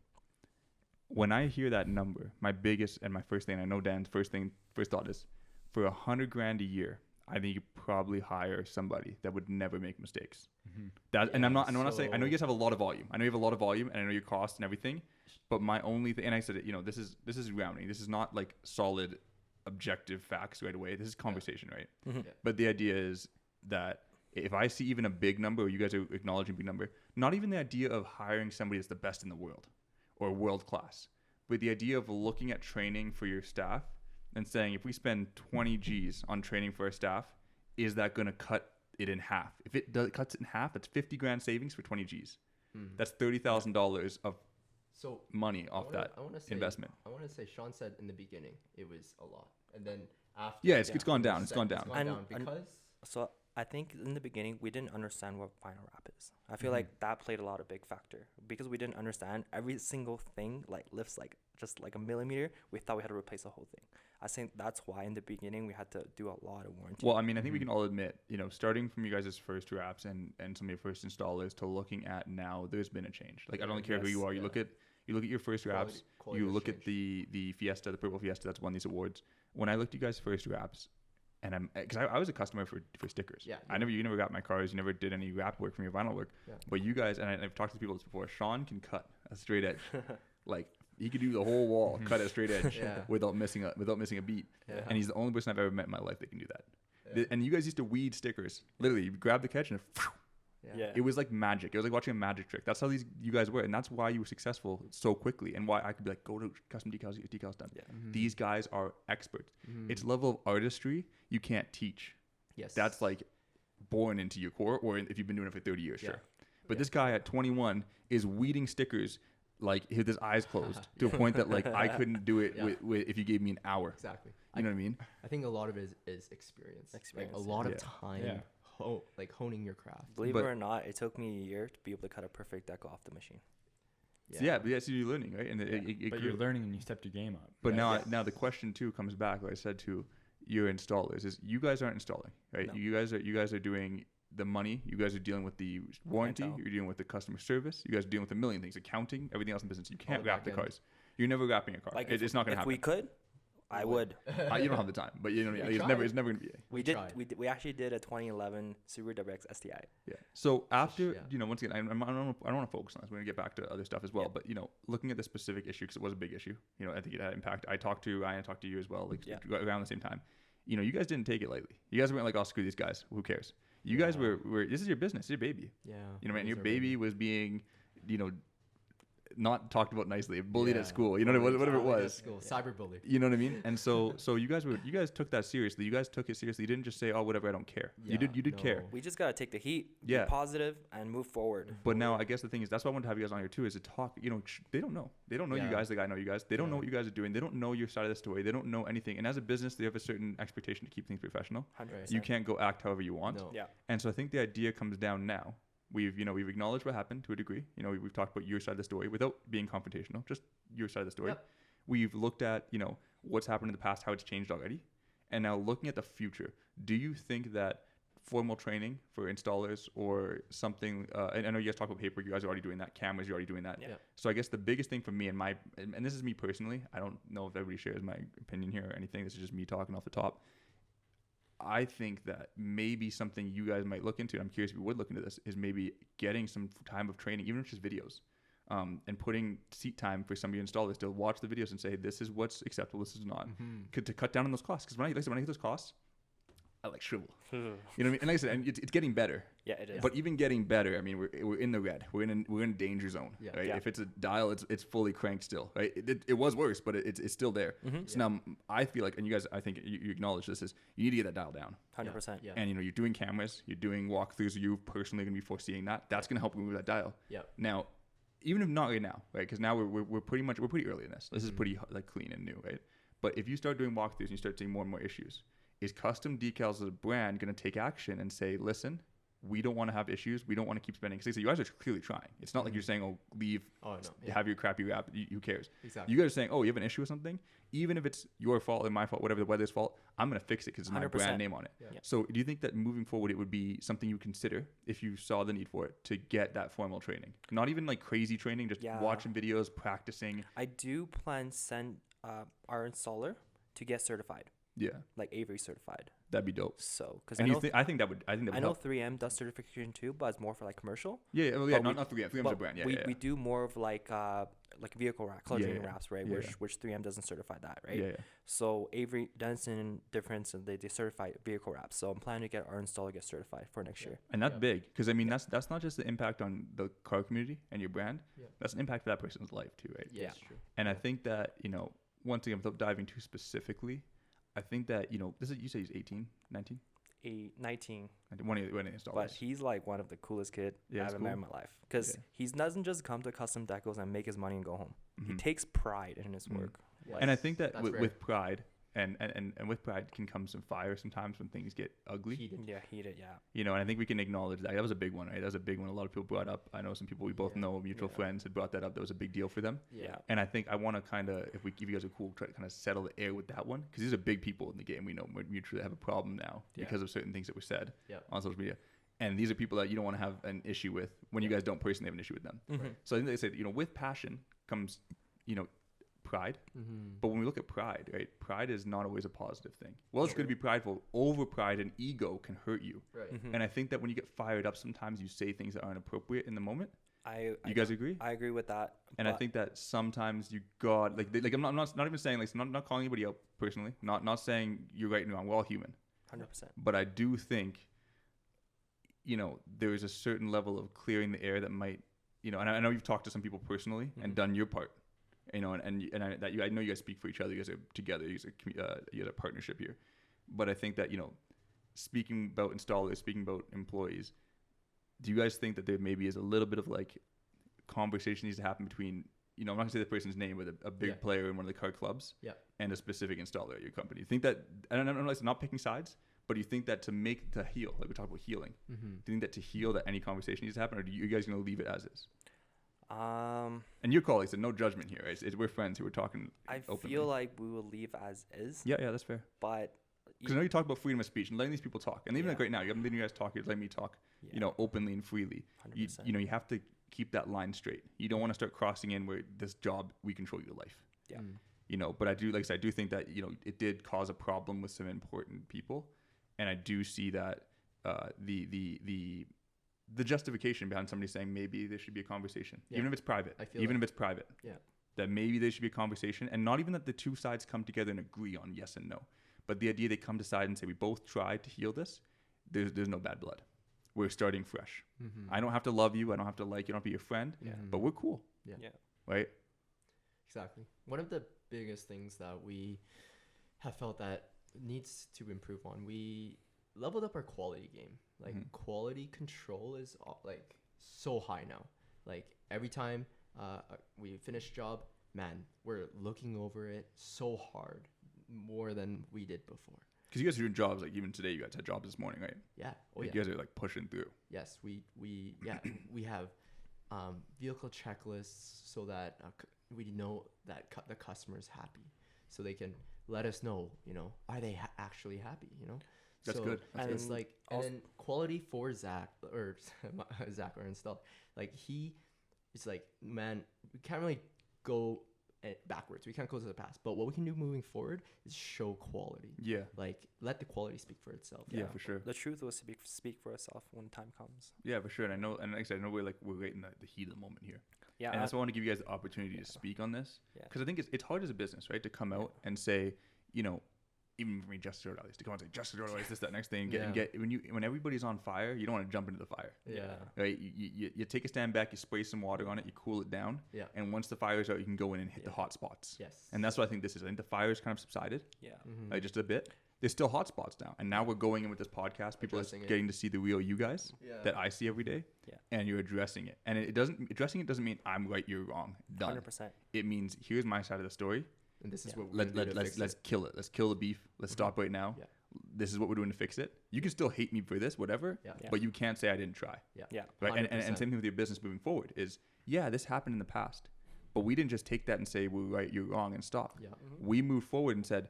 When I hear that number, my biggest and my first thing, I know Dan's first thought is, for $100,000 a year, I think you probably hire somebody that would never make mistakes. And I'm not saying, I know you guys have a lot of volume. I know you have a lot of volume, and I know your costs and everything. But my only thing, and I said it, you know, this is rounding. This is not like solid, objective facts right away. This is conversation, right? Yeah. But the idea is that if I see even a big number, or you guys are acknowledging a big number, not even the idea of hiring somebody that's the best in the world or world class, but the idea of looking at training for your staff and saying, if we spend 20 G's on training for our staff, is that going to cut it in half? If it cuts it in half, that's 50 grand savings for 20 G's. That's $30,000 of money off that investment. I want to say Shawn said in the beginning it was a lot, and then after it's gone down. It's gone down. Because So I think in the beginning, we didn't understand what vinyl wrap is. I feel like that played a lot of big factor because we didn't understand every single thing like lifts like just like a millimeter. We thought we had to replace the whole thing. I think that's why in the beginning we had to do a lot of warranty. Well, I mean, I think we can all admit, you know, starting from you guys' first wraps and some of your first installers to looking at now, there's been a change. Like I don't care who you are. You look at your first wraps. Quality You look has at the Fiesta, the purple Fiesta that's won these awards. When I looked at you guys' first wraps, and because I was a customer for stickers. Yeah. You never got my cars. You never did any wrap work from your vinyl work. Yeah. But you guys, and I've talked to people before. Shawn can cut a straight edge, like he could do the whole wall, cut a straight edge without missing a beat. Yeah. And he's the only person I've ever met in my life that can do that. Yeah. And you guys used to weed stickers. Literally, you grab the catch and it was like magic. It was like watching a magic trick. That's how you guys were, and that's why you were successful so quickly, and why I could be like, go to custom decals, get your decals done. Yeah. These guys are experts. It's level of artistry you can't teach. Yes, that's like born into your core, or if you've been doing it for 30 years, sure. But this guy at 21 is weeding stickers like with his eyes closed to a point that like I couldn't do it with if you gave me an hour. Exactly. You know what I mean? I think a lot of it is experience. Like a lot of time. Yeah. Like honing your craft. Believe it or not, it took me a year to be able to cut a perfect deck off the machine. So you're learning, right? And but you're learning and you stepped your game up. But now the question too comes back, like I said, to your installers is you guys aren't installing, right? No. You guys are doing the money. You guys are dealing with the warranty. You're dealing with the customer service. You guys are dealing with a million things, accounting, everything else in business. You can't wrap the cars. You're never wrapping a car. Like it's not going to happen. If we could, I would. You don't have the time, but you know, it's never going to be. We actually did a 2011 Subaru WRX STI. Yeah. So after once again, I don't want to focus on this. We're going to get back to other stuff as well. But looking at the specific issue, because it was a big issue. I think it had impact. I talked to you as well, like around the same time. You guys didn't take it lightly. You guys weren't like, "Oh, screw these guys. Who cares?" You guys were. This is your business. It's your baby. Yeah. And your baby was being, not talked about nicely, bullied at school, whatever it was. Cyberbully. You know what I mean? And so you guys took that seriously. You guys took it seriously. You didn't just say, "Oh, whatever, I don't care." You did care. We just gotta take the heat, be positive, and move forward. But now I guess the thing is, that's why I wanted to have you guys on here too, is to talk. They don't know. They don't know you guys like I know you guys. They don't know what you guys are doing. They don't know your side of the story. They don't know anything. And as a business, they have a certain expectation to keep things professional. 100%. You can't go act however you want. No. Yeah. And so I think the idea comes down now. We've acknowledged what happened to a degree. We've talked about your side of the story without being confrontational, just your side of the story. Yep. We've looked at, what's happened in the past, how it's changed already. And now looking at the future, do you think that formal training for installers or something, and I know you guys talk about paper, you guys are already doing that, cameras, you're already doing that. Yeah. So I guess the biggest thing for me and this is me personally, I don't know if everybody shares my opinion here or anything, this is just me talking off the top. I think that maybe something you guys might look into, I'm curious if you would look into this, is maybe getting some time of training, even if it's just videos, and putting seat time for some of your installers to watch the videos and say, this is what's acceptable, this is not, to cut down on those costs. Because when I hit those costs, I like shrivel. You know what I mean? And like I said, and it's getting better. Yeah, it is. But even getting better, I mean, we're in the red. We're in a danger zone, right? Yeah. If it's a dial, it's fully cranked still, right? It was worse, but it's still there. So now I feel like, and you guys, I think you acknowledge this, is you need to get that dial down. 100%. Yeah. And you're doing cameras, you're doing walkthroughs. You personally going to be foreseeing that. That's going to help move that dial. Yeah. Now, even if not right now, right? Because now we're pretty early in this. This is pretty like clean and new, right? But if you start doing walkthroughs and you start seeing more and more issues, is Custom Decals as a brand going to take action and say, listen, we don't want to have issues. We don't want to keep spending. Because they say you guys are clearly trying. It's not like you're saying, oh, leave, have your crappy app. Who cares? Exactly. You guys are saying, oh, you have an issue with something? Even if it's your fault or my fault, whatever the weather's fault, I'm going to fix it because it's my 100%. brand name on it. Yeah. So do you think that moving forward, it would be something you consider if you saw the need for it to get that formal training? Not even like crazy training, just watching videos, practicing. I do plan to send our installer to get certified. Yeah. Like Avery certified. That'd be dope. So, because I think that would help. 3M does certification too, but it's more for like commercial. Yeah, not 3M. 3M's a brand. Yeah, we do more of like vehicle wrap, color training wraps, right? Yeah, which 3M doesn't certify that, right? Yeah. So Avery, Denison, Difference, and they certify vehicle wraps. So I'm planning to get our installer get certified for next year. And that's big because I mean that's not just the impact on the car community and your brand. Yeah. That's an impact for that person's life too, right? Yeah, true. And I think that once again, without diving too specifically, I think that this is, you say he's 18, 19. 19. One of the installers. But he's like one of the coolest kid I've ever met in my life. Because he doesn't just come to Custom Decals and make his money and go home. He takes pride in his work. Yes. And I think that with pride and with pride can come some fire sometimes when things get ugly. Heated, yeah. And I think we can acknowledge that. That was a big one, right? That was a big one. A lot of people brought up. I know some people we both know, mutual friends, had brought that up. That was a big deal for them. Yeah. And I think I want to kind of, if you guys are cool, try to kind of settle the air with that one. Because these are big people in the game. We know we mutually have a problem now because of certain things that were said on social media. And these are people that you don't want to have an issue with when you guys don't personally have an issue with them. So I think they say, with passion comes, pride. But when we look at pride, right, pride is not always a positive thing. Well, it's good to be prideful. Over pride and ego can hurt you. Right. And I think that when you get fired up, sometimes you say things that aren't appropriate in the moment. You guys agree? I agree with that. And I think that sometimes you got like I'm not even saying like not calling anybody out personally. Not saying you're right and wrong. We're all human. 100%. But I do think there is a certain level of clearing the air that might and I know you've talked to some people personally and done your part. I know you guys speak for each other. You guys are together. You guys are a partnership here. But I think that speaking about installers, speaking about employees, do you guys think that there maybe is a little bit of like conversation needs to happen between I'm not gonna say the person's name, but a big player in one of the car clubs, and a specific installer at your company? You think that? And I'm not picking sides, but do you think that to heal, like we talked about healing, do you think that to heal that any conversation needs to happen, or do you guys gonna leave it as is? And your colleagues, and no judgment here. We're friends who are talking openly. Feel like we will leave as is. Yeah, that's fair. But because I know you talk about freedom of speech and letting these people talk, and even like right now, you guys talk, you're letting me talk, openly and freely. 100%. You have to keep that line straight. You don't want to start crossing in where this job we control your life. Yeah. But I do, like I said, I do think that it did cause a problem with some important people, and I do see that the justification behind somebody saying maybe there should be a conversation, even if it's private, that maybe there should be a conversation, and not even that the two sides come together and agree on yes and no, but the idea they come to side and say we both tried to heal this. There's no bad blood. We're starting fresh. I don't have to love you. I don't have to like you. I don't have to be your friend. But we're cool. Right. Exactly. One of the biggest things that we have felt that needs to improve on, we leveled up our quality game. Like quality control is like so high now. Like every time we finish a job, man, we're looking over it so hard, more than we did before. Because you guys are doing jobs, like even today you guys had jobs this morning, right? Yeah. You guys are like pushing through. Yes, we have vehicle checklists so that we know that the customer's happy, so they can let us know, are they actually happy, That's so good. And it's like, and then quality for Zach or our install, like it's like, man, we can't really go backwards. We can't go to the past. But what we can do moving forward is show quality. Yeah. Like let the quality speak for itself. Yeah, for sure. The truth will speak for itself when time comes. Yeah, for sure. And I know, and like I said, I know we're right in the heat of the moment here. Yeah. And that's why I want to give you guys the opportunity to speak on this. Yeah. Because I think it's hard as a business, right? To come out and say, you know, even for me, Justice Road, at least to come out and say, Justice Road, this, that, next thing. And get when everybody's on fire, you don't want to jump into the fire. Yeah. Right? You take a stand back, you spray some water on it, you cool it down. Yeah. And once the fire's out, you can go in and hit the hot spots. Yes. And that's what I think this is. I think the fire's kind of subsided. Yeah. Like just a bit. There's still hot spots now, and now we're going in with this podcast. People are Addressing it. getting to see the real you guys that I see every day, and you're addressing it. And addressing it doesn't mean I'm right, you're wrong. Done. 100%. It means here's my side of the story. And this is what we're Let's kill it. Let's kill the beef. Let's stop right now. Yeah. This is what we're doing to fix it. You can still hate me for this, whatever, but you can't say I didn't try. Yeah. Right. And same thing with your business moving forward is this happened in the past, but we didn't just take that and say we're right, you're wrong, and stop. Yeah. We moved forward and said,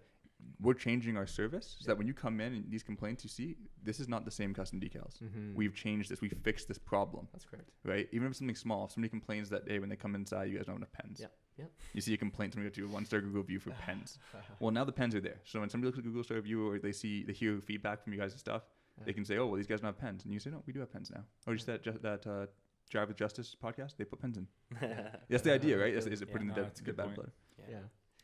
we're changing our service so that when you come in and these complaints you see, this is not the same custom decals. We've changed this. We fixed this problem. That's correct. Right? Even if it's something small, if somebody complains that, hey, when they come inside, you guys don't have enough pens. Yeah. Yeah. You see a complaint, somebody goes to a 1-star Google review for pens. Well, now the pens are there. So when somebody looks at Google star review or they hear feedback from you guys and stuff, they can say, oh, well, these guys don't have pens. And you say, no, we do have pens now. Or just that Drive with Justice podcast, they put pens in. That's the idea, right? Is it putting that's a good bad point. blood? Yeah.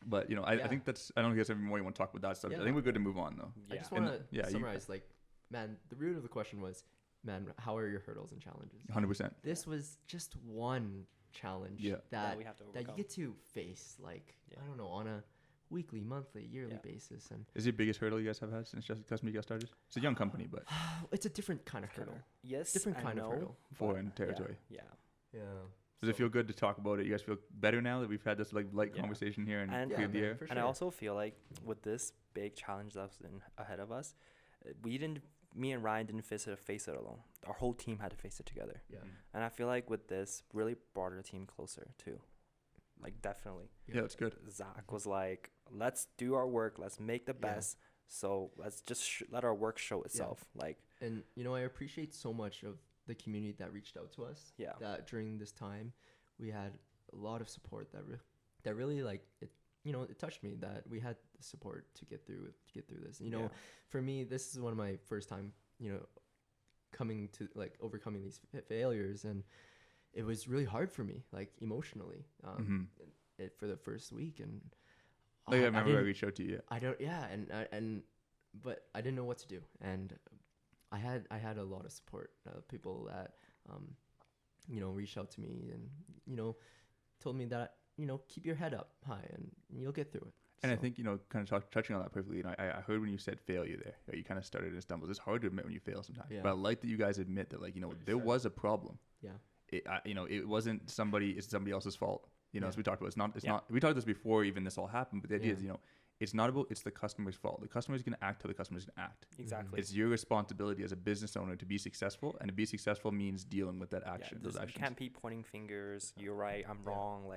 But, I think that's, I don't guess every more you want to talk about that stuff. I think we're good to move on, though. I just want to summarize, man, the root of the question was, man, how are your hurdles and challenges? 100%. This was just one challenge that we have to that you overcome. get to face, I don't know, on a weekly, monthly, yearly basis. And Is it the biggest hurdle you guys have had since Custom Decals started? It's a young company, but it's a different kind of hurdle. Yes. Different kind of hurdle. foreign territory. Yeah. Yeah. Does it feel good to talk about it? You guys feel better now that we've had this light conversation here and cleared the air? For And I also feel like with this big challenge that's ahead of us, me and Ryan didn't face it alone. Our whole team had to face it together. Yeah. And I feel like with this, really brought our team closer too. Definitely. Yeah, that's good. Zach was like, let's do our work. Let's make the best. So let's just let our work show itself. And, I appreciate so much of the community that reached out to us. Yeah. That during this time, we had a lot of support that really it touched me that we had the support to get through this. For me, this is one of my first time, coming to overcoming these failures, and it was really hard for me, emotionally, for the first week. And I remember I reached out to you. But I didn't know what to do, and I had a lot of support, people that reached out to me and told me that keep your head up high and you'll get through it. And I think kind of touching on that perfectly. I heard when you said failure there, right? You kind of started in stumbles. It's hard to admit when you fail sometimes, but I like that you guys admit that there was a problem. Yeah. It wasn't it's somebody else's fault. As we talked about, it's not. We talked this before even this all happened. But the idea is it's not about it's the customer's fault. The customer's going to act how the customer's going to act. Exactly. It's your responsibility as a business owner to be successful, and to be successful means dealing with that action. Those actions. You can't be pointing fingers. You're right. I'm wrong.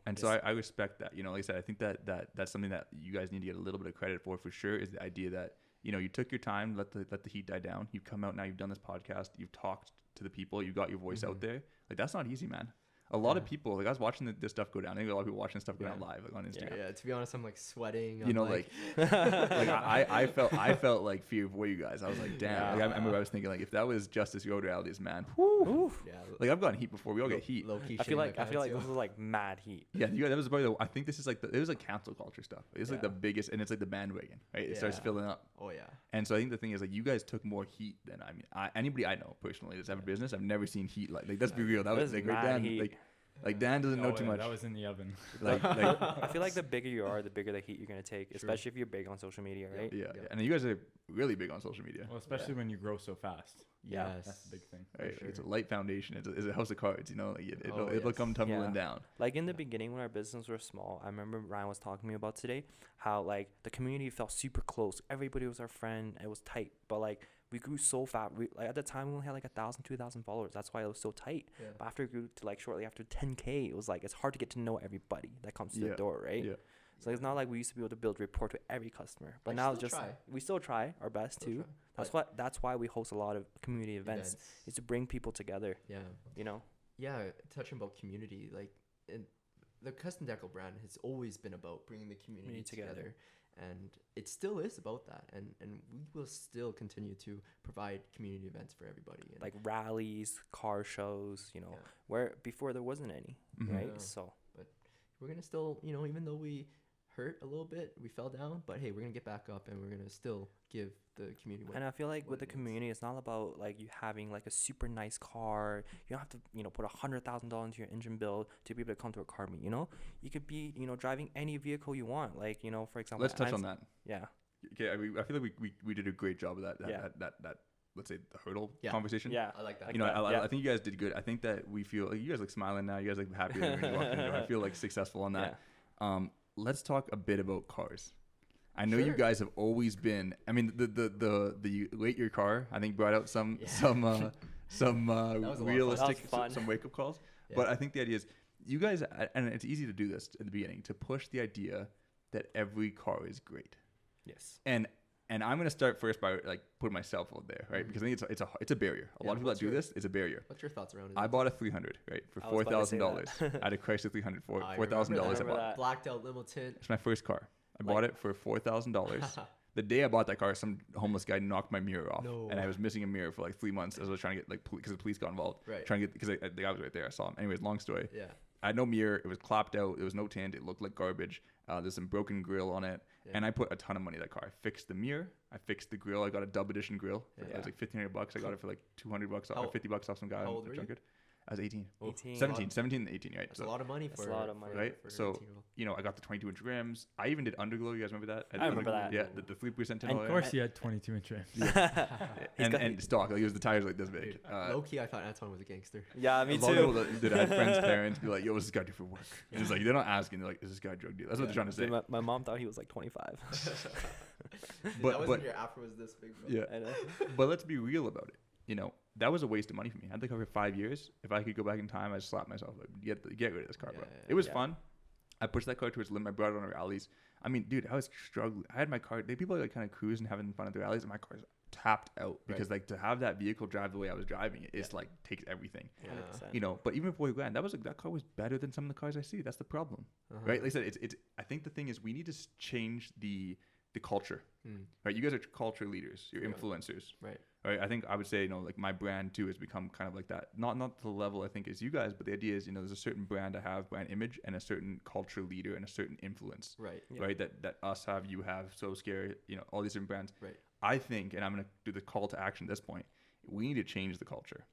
And so I respect that. Like I said, I think that's something that you guys need to get a little bit of credit for sure. Is the idea that you took your time, let the heat die down. You've come out now. You've done this podcast. You've talked to the people. You got your voice out there. That's not easy, man. A lot of people, I was watching this stuff go down. I think a lot of people watching this stuff go down live, on Instagram. Yeah, to be honest, I'm sweating. I felt like fear for you guys. I was like, damn. I remember I was thinking if that was Justice Road Realities, man. Whew. Yeah. I've gotten heat before. We all get heat. I feel like this was mad heat. Yeah, that was probably. I think this is it was cancel culture stuff. It's the biggest, and it's the bandwagon, right? It starts filling up. Oh yeah. And so I think the thing is you guys took more heat than anybody I know personally that's ever business. I've never seen heat let's be real. That was right, Dan. Heat. Dan doesn't know too much. That was in the oven. I feel like the bigger you are, the bigger the heat you're gonna take, especially if you're big on social media, right? Yeah. And you guys are really big on social media. Well, especially when you grow so fast. Yes. That's the big thing. Right. It's a light foundation. It's a house of cards. It'll come tumbling down. In the beginning when our business was small, I remember Ryan was talking to me about today how the community felt super close. Everybody was our friend. It was tight, but we grew so fast. At the time we only had 1,000, 2,000 followers. That's why it was so tight. Yeah. But after it grew to shortly after 10K, it was it's hard to get to know everybody that comes to the door, right? Yeah. So it's not like we used to be able to build rapport to every customer. But now it's just we still try our best too. That's why we host a lot of community events. Is to bring people together. Yeah. Yeah, touching about community, the custom decal brand has always been about bringing the community together. together. And it still is about that. And we will still continue to provide community events for everybody. And Like rallies, car shows, you know, Yeah. where before there wasn't any, Mhm. right? Yeah. So we're going to still, you know, even though we hurt a little bit, we fell down, but hey, we're going to get back up and we're going to still give the community what and I feel like what with the it needs. community, it's not about like you having like a super nice car. You don't have to, you know, put $100,000 into your engine bill to be able to come to a car meet. You know, you could be, you know, driving any vehicle you want. Like, you know, for example, Let's touch on that. Yeah. Okay, I feel like we did a great job of that. Yeah. That let's say the hurdle Yeah. conversation. Yeah. I like that. Like You know, that, I think you guys did good. I think that we feel like you guys look smiling now. You guys look happier than when you walked in the door. I feel like successful on that. Let's talk a bit about cars. I know you Sure. guys have always been. I mean, the you rate your car. I think brought out some was a lot of fun. realistic That was fun. some wake up calls. Yeah. But I think the idea is you guys, and it's easy to do this at the beginning, to push the idea that every car is great. Yes. And I'm gonna start first by like putting myself out there, right? Because I think it's a barrier. A Yeah, lot of people that what's do your- this, it's a barrier. What's your thoughts around it? I bought a 300, right, for I was about to say $4,000. that. I had a Chrysler 300 for I $4,000. I remember bought. that. Blacked out limo tint. It's my first car. I Like- bought it for $4,000. The day I bought that car, some homeless guy knocked my mirror off, No. and I was missing a mirror for like 3 months as I was trying to get like because the police got involved. Right. Trying to get because the guy was right there. I saw him. Anyways, long story. Yeah. I had no mirror. It was clapped out. There was no tint. It looked like garbage. There's some broken grill on it. Yeah. And I put a ton of money in that car. I fixed the mirror. I fixed the grill. I got a dub edition grill. It Yeah. was like $1,500. I got it for like $200 How- or $50 off some guy. how old were you? I was 18. 18. 17 and 18, right? That's So, a lot of money That's for a lot of money. right? for an So, 18-year-old. you know, I got the 22-inch rims. I even did underglow. You guys remember that? I remember that. Yeah, the 3% And tint. Of course, you had 22-inch rims. And stock. Like, it was the tires like this big. Low key, I thought Antoine was a gangster. Yeah, A me lot of too. people that I had friends' parents be like, "Yo, what's this guy do for work?" And it's like they're not asking. They're like, "Is this guy a drug dealer?" That's what they're trying to say. Dude, my mom thought he was like 25. But- that was but- when your afro was this big, bro. Yeah, I know. but let's be real about it. You know, that was a waste of money for me. I had the car for 5 years. If I could go back in time, I'd slap myself. Like, get rid of this car, bro. Yeah, It was yeah. fun. I pushed that car to its limit. I brought it on rallies. I mean, dude, I was struggling. I had my car. People are like kind of cruising, having fun at the rallies, and my car's tapped out because like to have that vehicle drive the way I was driving it, it's like takes everything. Yeah. 100%. You know, but even for $40,000, that car was better than some of the cars I see. That's the problem, Uh-huh. right? Like I said, it's. I think the thing is we need to change the culture, Mm. right? You guys are culture leaders. You're Yeah. influencers, Right. right? I think I would say, you know, like my brand too has become kind of like that. Not to the level I think as you guys, but the idea is, you know, there's a certain brand I have, brand image, and a certain culture leader and a certain influence, Right. Yeah. right? That us have, you have, So Scary, you know, all these different brands. Right. I think, and I'm gonna do the call to action at this point. We need to change the culture.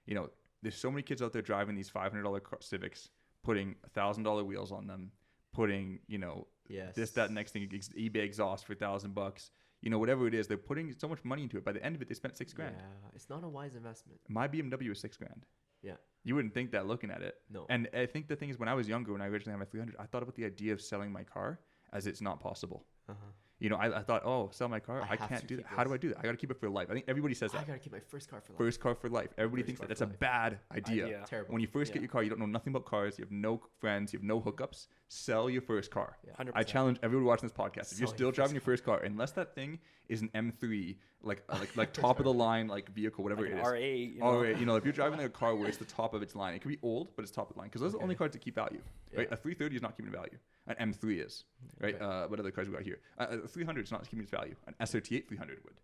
You know, there's so many kids out there driving these $500 Civics, putting $1,000 wheels on them, putting, you know, Yes. this, that, next thing, eBay exhaust for $1,000. You know, whatever it is, they're putting so much money into it. By the end of it, they spent $6,000. Yeah. It's not a wise investment. My BMW was $6,000. Yeah. You wouldn't think that looking at it. No. And I think the thing is, when I was younger, when I originally had my 300, I thought about the idea of selling my car as it's not possible. Uh-huh. You know, I thought, oh, sell my car? I I have can't to do that. keep How do this. I do that? I got to keep it for life. I think everybody says I that. gotta keep my first car for life. First car for life. Everybody First thinks car that that's for a life. bad idea. Terrible. When you first get Yeah. your car, you don't know nothing about cars. You have no friends. You have no hookups. Sell your first car. Yeah. 100%. I challenge everyone watching this podcast. If you're Sell still your driving your first car, unless that thing is an M3, like top of the line, like vehicle, whatever Like it an is. R8, you know. Or you know, if you're driving like a car where it's the top of its line, it could be old, but it's top of the line because those are the only cars that keep value. Right? Yeah. A 330 is not keeping value. An M3 is. Right? What other cars we got here? A 300 is not keeping its value. An SRT8 300 would.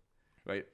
Right?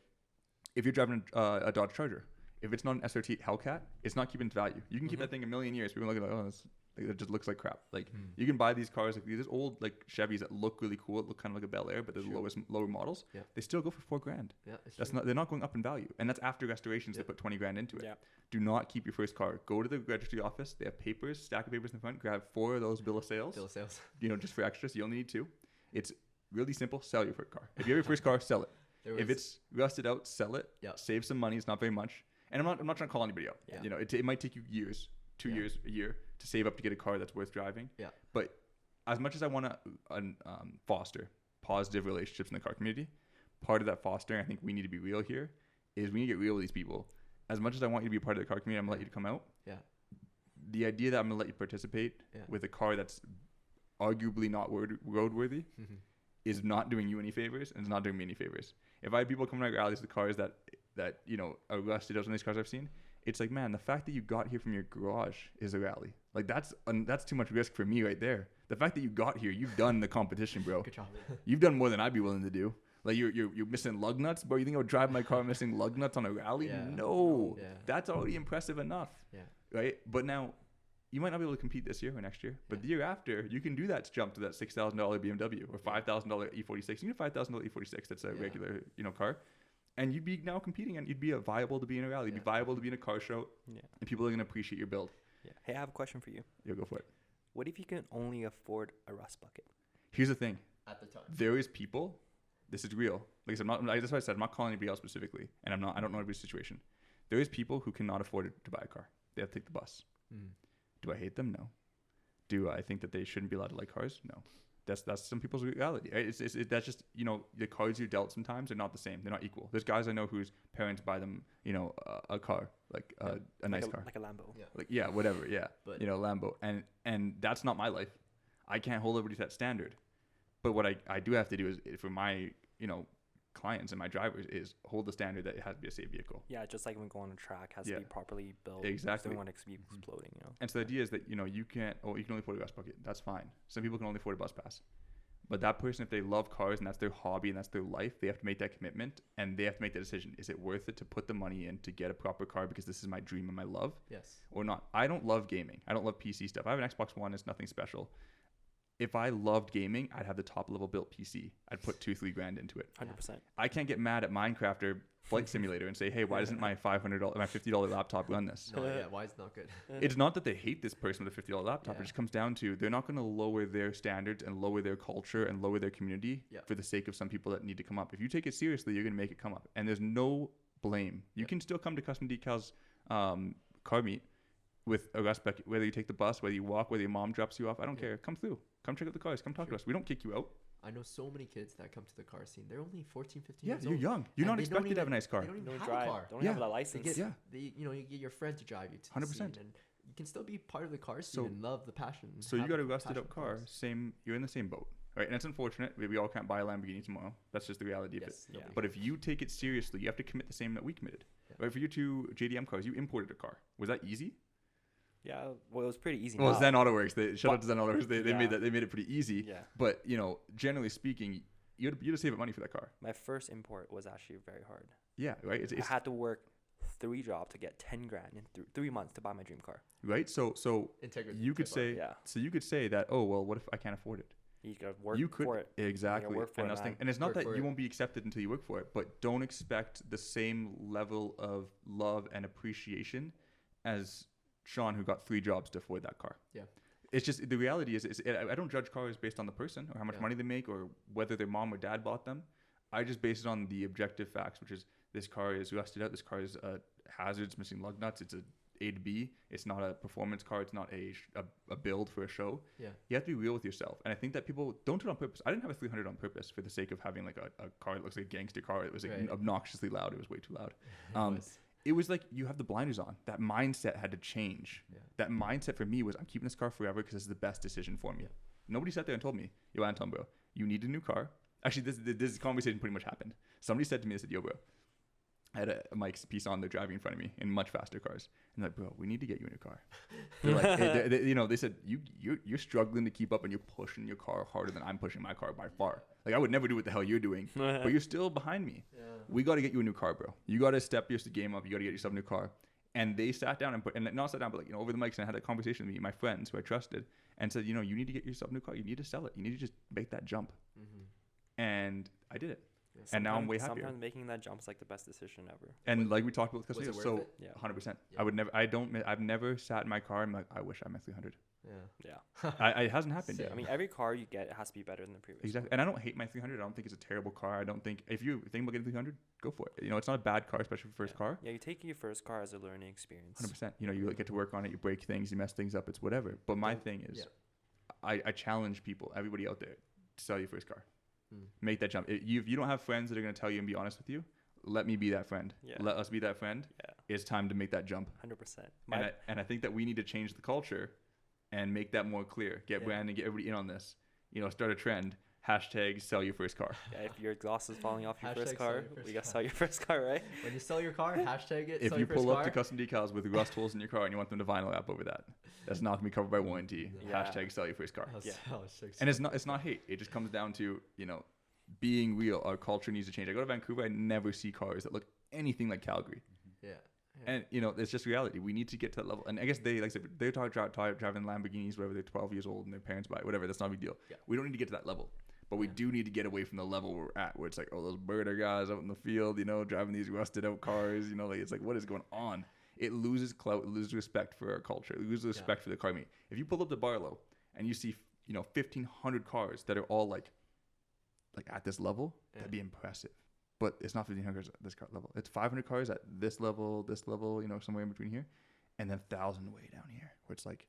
If you're driving a Dodge Charger, if it's not an SRT Hellcat, it's not keeping its value. You can keep that thing a million years. People are looking like, oh, it just looks like crap. Like you can buy these cars, like these old like Chevys that look really cool, look kind of like a Bel Air, but they're the lower models. Yeah. They still go for $4,000. Yeah. It's That's true. not. They're not going up in value, and that's after restorations. Yeah. They put $20,000 into it. Yeah. Do not keep your first car. Go to the registry office. They have papers, stack of papers in the front. Grab 4 of those bill of sales. Bill of sales. You know, just for extras. You only need 2. It's really simple. Sell your first car. If you have your first car, sell it. If it's rusted out, sell it. Yeah. Save some money. It's not very much. And I'm not trying to call anybody out. Yeah. You know, it might take you years, 2 years, a year to save up to get a car that's worth driving. Yeah. But as much as I want to foster positive relationships in the car community, part of that fostering, I think we need to be real here, is we need to get real with these people. As much as I want you to be a part of the car community, I'm going to let you to come out. Yeah. The idea that I'm going to let you participate with a car that's arguably not roadworthy is not doing you any favors and it's not doing me any favors. If I had people coming out rallies with cars that you know are rusted out on these cars I've seen, it's like, man, the fact that you got here from your garage is a rally. Like that's too much risk for me right there. The fact that you got here, you've done the competition, bro. Good job. You've done more than I'd be willing to do. Like you're missing lug nuts, bro. You think I would drive my car missing lug nuts on a rally? Yeah. No. Yeah. That's already impressive enough. Yeah. Right? But now you might not be able to compete this year or next year, but the year after, you can do that jump to that $6,000 BMW or $5,000 E46. You get a $5,000 E46. That's a regular, car, and you'd be now competing, and you'd be viable to be in a rally. You'd be viable to be in a car show, and people are gonna appreciate your build. Yeah. Hey, I have a question for you. Yeah, go for it. What if you can only afford a rust bucket? Here's the thing. At the time. There is people. This is real. Like I said, that's what I said. I'm not calling anybody else specifically, and I don't know everybody's situation. There is people who cannot afford to buy a car. They have to take the bus. Do I hate them? No. Do I think that they shouldn't be allowed to like cars? No. That's some people's reality. Right? That's just, the cards you're dealt sometimes are not the same. They're not equal. There's guys I know whose parents buy them, a car, like a nice car. Like a Lambo. Yeah. Like, whatever. Yeah. But, Lambo. And that's not my life. I can't hold everybody to that standard. But what I do have to do is for my, clients and my drivers is hold the standard that it has to be a safe vehicle. Yeah, just like when going on a track, has to be properly built. Exactly. So we want it to be exploding, And so the idea is that, you can only afford a rust bucket. That's fine. Some people can only afford a bus pass. But that person, if they love cars and that's their hobby and that's their life, they have to make that commitment and they have to make that decision. Is it worth it to put the money in to get a proper car because this is my dream and my love? Yes. Or not? I don't love gaming. I don't love PC stuff. I have an Xbox One. It's nothing special. If I loved gaming, I'd have the top level built PC. I'd put $2-3 grand into it. 100%. I can't get mad at Minecraft or Flight Simulator and say, hey, why doesn't my $500, my $50 laptop run this? No, why is it not good? It's not that they hate this person with a $50 laptop. Yeah. It just comes down to they're not going to lower their standards and lower their culture and lower their community for the sake of some people that need to come up. If you take it seriously, you're going to make it come up. And there's no blame. You can still come to Custom Decals car meet with a rust bucket, whether you take the bus, whether you walk, whether your mom drops you off. I don't care. Come through. Come check out the cars. Come talk to us. We don't kick you out. I know so many kids that come to the car scene. They're only 14, 15 Yeah, years you're old. young. You're And not they expected to have a nice car. They don't even Don't have drive. a car. Don't have a license. You get your friend to drive you to the 100%. scene, and you can still be part of the car scene and love the passion. So you have got a the rusted passion up for car. cars. You're in the same boat, right? And it's unfortunate. We all can't buy a Lamborghini tomorrow. That's just the reality of it. Yes, nobody But can. if you take it seriously, you have to commit the same that we committed. Yeah. Right? For your two JDM cars, you imported a car. Was that easy? Yeah, well, it was pretty easy. Well, now. Zen AutoWorks. Shout out to Zen AutoWorks. They made that. They made it pretty easy. Yeah. But generally speaking, you had to save up money for that car. My first import was actually very hard. Yeah. Right. It's I had to work 3 jobs to get 10 grand in 3 months to buy my dream car. right. So Integrity you could type say. Yeah. So you could say that. Oh well, what if I can't afford it? You gotta work You could for it. exactly. work for and it, that's the thing. man. And it's not Work that for you it. won't be accepted until you work for it, but don't expect the same level of love and appreciation as Shawn, who got 3 jobs to afford that car. Yeah. It's just the reality is I don't judge cars based on the person or how much money they make or whether their mom or dad bought them. I just base it on the objective facts, which is this car is rusted out. This car is a hazard. It's missing lug nuts. It's a A to B. It's not a performance car. It's not a build for a show. Yeah. You have to be real with yourself. And I think that people don't do it on purpose. I didn't have a 300 on purpose for the sake of having like a car that looks like a gangster car. It was like Right. obnoxiously loud. It was way too loud. was. It was like you have the blinders on. That mindset had to change. Yeah. That mindset for me was I'm keeping this car forever because this is the best decision for me. Yeah. Nobody sat there and told me, yo, Anton, bro, you need a new car. Actually, this conversation pretty much happened. Somebody said to me, they said, yo, bro, I had a Mike's piece on. They're driving in front of me in much faster cars. And they're like, bro, we need to get you a new car. They're like, they said, you're struggling to keep up and you're pushing your car harder than I'm pushing my car by far. Like, I would never do what the hell you're doing, but you're still behind me. Yeah. We got to get you a new car, bro. You got to step your game up. You got to get yourself a new car. And they sat down and not sat down, but over the mics and I had that conversation with me, my friends who I trusted, and said, you need to get yourself a new car. You need to sell it. You need to just make that jump. Mm-hmm. And I did it. Yeah. And now I'm way happier. Sometimes making that jump is like the best decision ever. And like we talked about with Was it customers, worth so it? Yeah. 100%. Yeah. I've never sat in my car and I'm like, I wish I had my 300. Yeah. Yeah. It hasn't happened yet. I mean, every car you get, it has to be better than the previous. Exactly. And I don't hate my 300. I don't think it's a terrible car. I don't think if you think about getting 300, go for it. It's not a bad car, especially for first car. Yeah, you take your first car as a learning experience. 100%. You get to work on it. You break things. You mess things up. It's whatever. But my thing is, I challenge people, everybody out there, to sell your first car. Make that jump. If you don't have friends that are going to tell you and be honest with you, let me be that friend. Yeah. Let us be that friend. Yeah. It's time to make that jump. 100%. And I think that we need to change the culture and make that more clear. Get brand and get everybody in on this. Start a trend. Hashtag sell your first car. Yeah, if your exhaust is falling off your Hashtag first sell car, your first we gotta car. sell your first car, right? When you sell your car, hashtag it. If sell you your first pull up car. to custom decals with rust holes in your car and you want them to vinyl wrap over that, that's not gonna be covered by warranty. Yeah. Hashtag sell your first car. I'll Yeah. sell- hashtag And sell- it's not hate. It just comes down to, you know, being real. Our culture needs to change. I go to Vancouver, I never see cars that look anything like Calgary. Yeah. And you know, it's just reality. We need to get to that level. And I guess they, like I said, they're driving Lamborghinis, whatever. They're 12 years old and their parents buy it, whatever. That's not a big deal. Yeah. We don't need to get to that level, but we do need to get away from the level we're at, where it's like, oh, those birder guys out in the field, you know, driving these rusted out cars. You know, like it's like, what is going on? It loses clout, it loses respect for our culture, it loses respect for the car meet. If you pull up to Barlow and you see, you know, 1,500 cars that are all like at this level, that'd be impressive. But it's not 1,500 cars at this car level. It's 500 cars at this level, you know, somewhere in between here, and then 1,000 way down here, where it's like,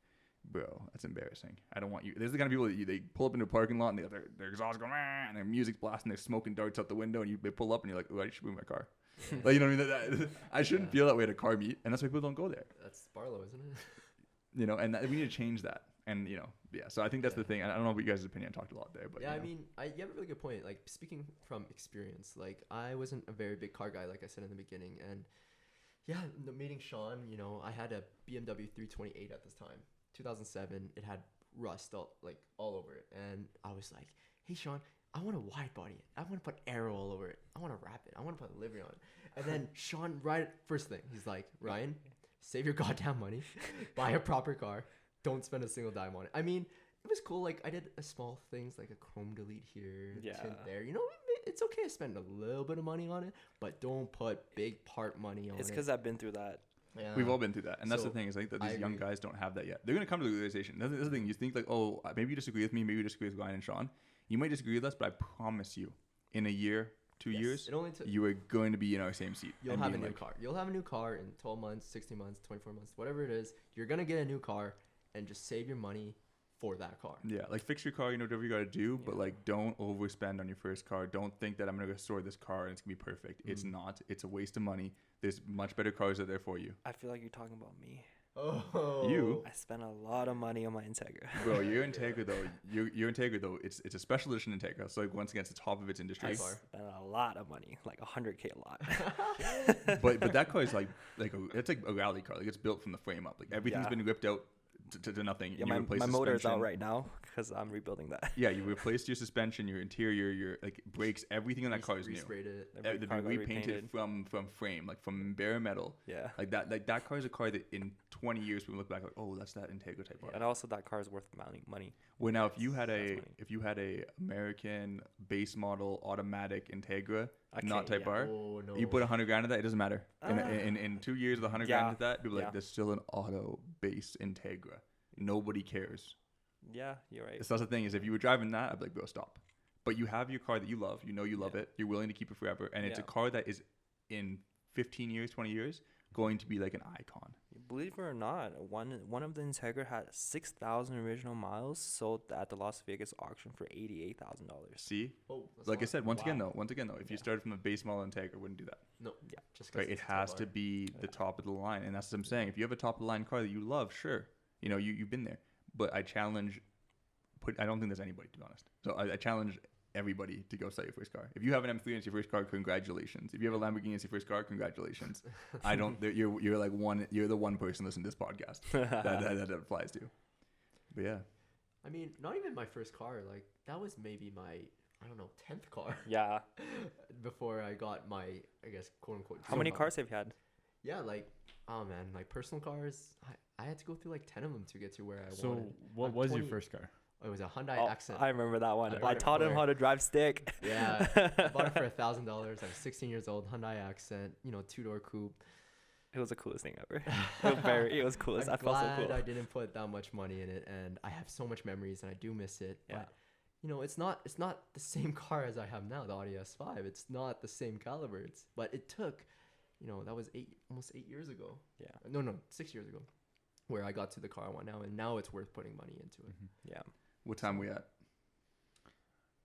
bro, that's embarrassing. I don't want you. There's the kind of people that they pull up into a parking lot and their exhaust going, "Rah," and their music's blasting, they're smoking darts out the window, and they pull up and you're like, oh, I should move my car. Like, you know what I mean? I shouldn't feel that way at a car meet, and that's why people don't go there. That's Barlow, isn't it? You know, and we need to change that. And you know, yeah. So I think that's the thing. I don't know what you guys' opinion. I talked a lot there, but Yeah, you I know. mean, you have a really good point. Like, speaking from experience, like, I wasn't a very big car guy, like I said in the beginning. And yeah, meeting Shawn, you know, I had a BMW 328 at this time, 2007. It had rust all over it. And I was like, hey, Shawn, I want to wide body it. I want to put aero all over it. I want to wrap it. I want to put livery on it. And then Shawn, right, first thing, he's like, Ryan, save your goddamn money. Buy a proper car. Don't spend a single dime on it. I mean, it was cool. Like, I did a small things like a chrome delete here, tint there. You know, it's okay to spend a little bit of money on it, but don't put big part money on it. It's because I've been through that. Yeah. We've all been through that. And that's So, the thing is, I think that I these young agree. guys don't have that yet. They're going to come to the realization. That's the thing. You think like, oh, maybe you disagree with me. Maybe you disagree with Ryan and Shawn. You might disagree with us, but I promise you, in a year, 2 Yes, years, it only took. you are going to be in our same seat. You'll and have a being new like, car. You'll have a new car in 12 months, 16 months, 24 months, whatever it is. You're going to get a new car and just save your money for that car. Yeah, like fix your car, you know, whatever you got to do, but like don't overspend on your first car. Don't think that I'm going to store this car and it's going to be perfect. It's not. It's a waste of money. There's much better cars out there for you. I feel like you're talking about me. Oh. You? I spent a lot of money on my Integra. Bro, your Integra though, your Integra though, it's a special edition Integra. So like once again, it's the top of its industry. I spent a lot of money, like $100K a lot. But that car is it's like a rally car. Like it's built from the frame up. Like everything's Yeah. been ripped out to nothing. Yeah, And you my replace motor is out suspension. right now because I'm rebuilding that. Yeah, you replaced your suspension, your interior, your like brakes, everything on that car is new. Resprayed it. Every They've car been got repainted from frame, like from bare metal. Yeah. Like that car is a car that in 20 years people look back like, oh, that's that Integra type car. And also that car is worth money. Well, now if you had That's money. a American base model automatic Integra, Okay, not Type yeah. R, Oh, no. you put $100,000 into that, it doesn't matter. In 2 years with $100,000 Yeah, into that, people are yeah. like, there's still an auto base Integra. Nobody cares. Yeah, you're right. That's the thing is if you were driving that, I'd be like, bro, stop. But you have your car that you love. You know you love it. You're willing to keep it forever, and it's a Yeah. car that is in 15 years, 20 years going to be like an icon. Believe it or not, one of the Integra had 6,000 original miles sold at the Las Vegas auction for $88,000. See, Oh, that's like a I lot. said, once again Wow. though, if you started from a base model Integra, I wouldn't do that. No. Yeah. Just 'cause Right? It it's has Type to R. be the top of the line, and that's what I'm saying. If you have a top of the line car that you love, sure, you know you've been there. But I challenge, I don't think there's anybody to be honest. So I challenge everybody to go sell your first car. If you have an M3 and it's your first car, congratulations. If you have a Lamborghini and it's your first car, congratulations. I don't. You're like you're the one person listening to this podcast that applies to. But yeah, I mean, not even my first car. Like, that was maybe my, I don't know, 10th car Yeah. before I got my, I guess, quote unquote. How many dream car. cars have you had? Yeah, like, oh man, like personal cars, I had to go through like 10 of them to get to where I So wanted. what I'm was your 20 first car? It was a Hyundai Oh, Accent. I remember that one. I I bought it taught him for- how to drive stick. Yeah, I bought it for $1,000. I was 16 years old, Hyundai Accent, you know, 2-door coupe. It was the coolest thing ever. It was coolest. I'm I felt so glad cool. I didn't put that much money in it, and I have so much memories, and I do miss it. Yeah. But you know, it's not the same car as I have now, the Audi S5. It's not the same caliber. But it took, you know, that was almost 8 years ago. Yeah. No, 6 years ago, where I got to the car I want now, and now it's worth putting money into it. Yeah. what time we at?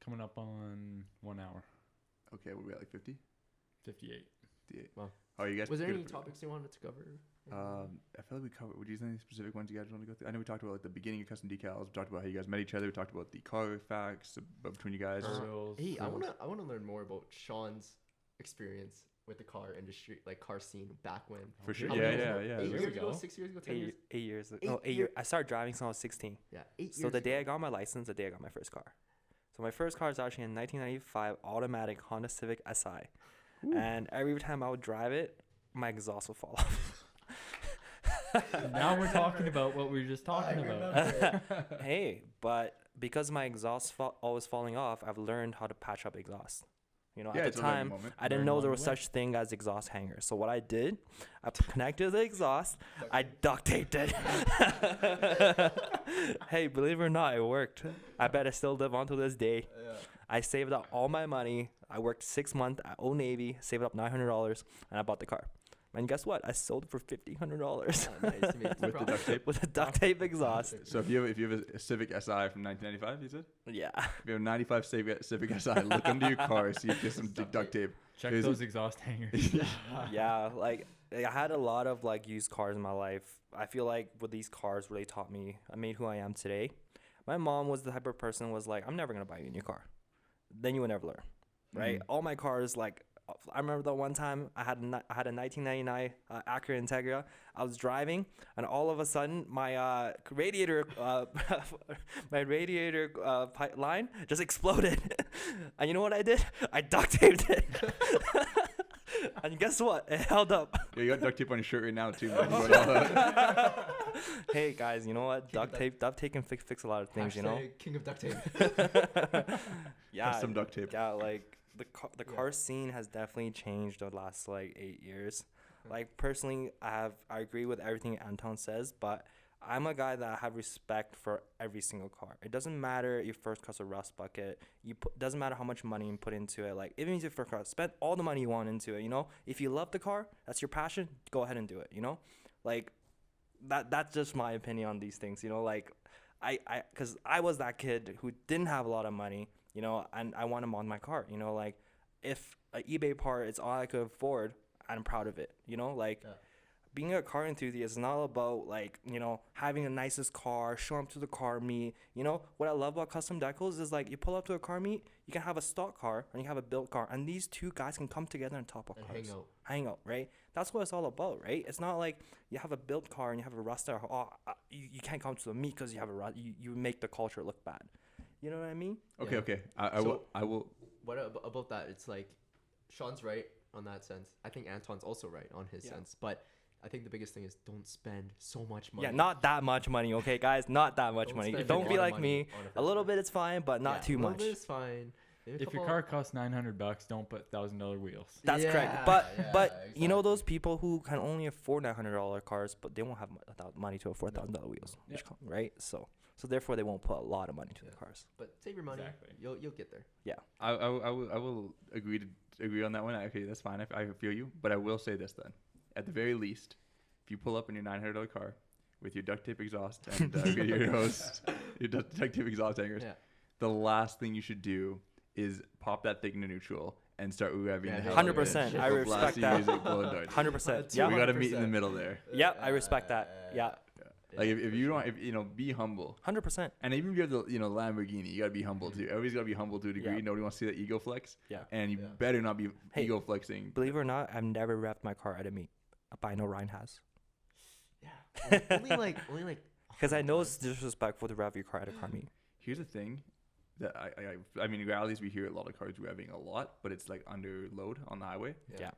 Coming up on 1 hour. Okay, we're at like 50. 58. 68. Wow. Oh, you guys. Was there good any for- topics you wanted to cover? I feel like we covered. Would you say any specific ones you guys want to go through? I know we talked about like the beginning of custom decals. We talked about how you guys met each other. We talked about the car facts between you guys. Hurdles, Hey, I frills. wanna learn more about Sean's experience with the car industry, like car scene back when. For sure. How Yeah, many yeah, years yeah. ago? 8 There years we ago, go. 6 years ago, 10 8, years. 8 years. Eight No, 8 year- years. I started driving since I was 16. Yeah, 8 So years. the day I ago. got my license, the day I got my first car. So my first car is actually a 1995 automatic Honda Civic SI. And every time I would drive it, my exhaust would fall off. Now we're talking about what we were just talking about. Hey, but because my exhaust always falling off, I've learned how to patch up exhaust. You know, Yeah, at it's the a learning time, moment. I didn't Learn know along there the was way. such thing as exhaust hangers. So what I did, I connected the exhaust, I duct taped it. Hey, believe it or not, it worked. I bet I still live on to this day. I saved up all my money. I worked 6 months at Old Navy, saved up $900, and I bought the car. And guess what? I sold it for $1,500 Ah, nice, you made some With the profit. duct tape. with a duct tape exhaust. So if you have a Civic SI from 1995, you said? Yeah. If you have a 95 Civic SI, look under your car, see if there's some duct tape. Check Is it- those exhaust hangers. Yeah, like I had a lot of like used cars in my life. I feel like with these cars really taught me, I made who I am today. My mom was the type of person was like, I'm never gonna buy you a new car. Then you will never learn, right? All my cars, like I remember the one time I had a 1999 Acura Integra. I was driving, and all of a sudden my radiator line just exploded. And you know what I did? I duct taped it. And guess what? It held up. Yeah, you got duct tape on your shirt right now too. Man. You got all that. Hey guys, you know what? Duct tape can fix a lot of things. You know. Hashtag King of duct tape. Yeah. Some duct tape. Yeah, like the car scene has definitely changed the last like 8 years. Like personally, I agree with everything Anton says, but I'm a guy that have respect for every single car. It doesn't matter if your first car's a rust bucket. Doesn't matter how much money you put into it. Like even if your first car, spend all the money you want into it. You know, if you love the car, that's your passion. Go ahead and do it. You know, like that's just my opinion on these things. You know, like because I was that kid who didn't have a lot of money. You know, and I want them on my car. You know, like if an eBay part is all I could afford, I'm proud of it. You know, like. Yeah. Being a car enthusiast is not about like, you know, having the nicest car, show up to the car meet. You know, what I love about custom decals is like you pull up to a car meet, you can have a stock car and you have a built car, and these two guys can come together and top up And cars. hang out. Right? That's what it's all about, right? It's not like you have a built car and you have a rusted. You can't come to the meet because you have a rust. You make the culture look bad. You know what I mean? Okay, Yeah. okay. I will. What about that? It's like Sean's right on that sense. I think Anton's also right on his sense. But I think the biggest thing is don't spend so much money. Yeah, not that much money, okay, guys? Not that much Don't money. spend a Don't lot be of like money me. on a A first little car. bit is fine, but not too A much. little bit is fine. Maybe a If your couple- car costs $900, don't put $1,000 wheels. That's Yeah, correct. yeah, But you know exactly. those people who can only afford $900 cars, but they won't have money to afford $1,000 wheels, Yeah. right? So therefore they won't put a lot of money to the cars. But save your money. Exactly. You'll get there. I will agree on that one. Okay, that's fine. I feel you. But I will say this then. At the very least, if you pull up in your $900 car with your duct tape exhaust and your duct tape exhaust hangers, Yeah. the last thing you should do is pop that thing into neutral and start revving Yeah, the hell 100%. I out of it. respect Blasting that. music, blowing darts. 100%. We Yeah. got to meet in the 100%. middle there. Yeah, I respect that. Yeah. Like if you don't, be humble. 100%. And even if you have the Lamborghini, you gotta be humble too. Everybody's gotta be humble to a degree. Yeah. Nobody wants to see that ego flex. Yeah. And you Yeah. better not be Hey, ego flexing. Believe it or not, I've never revved my car at a meet, but I know Ryan has. Yeah. only like. Because I know it's disrespectful to rev your car at a car meet. Here's the thing, that I mean, in realities we hear a lot of cars revving a lot, but it's like under load on the highway. Yeah.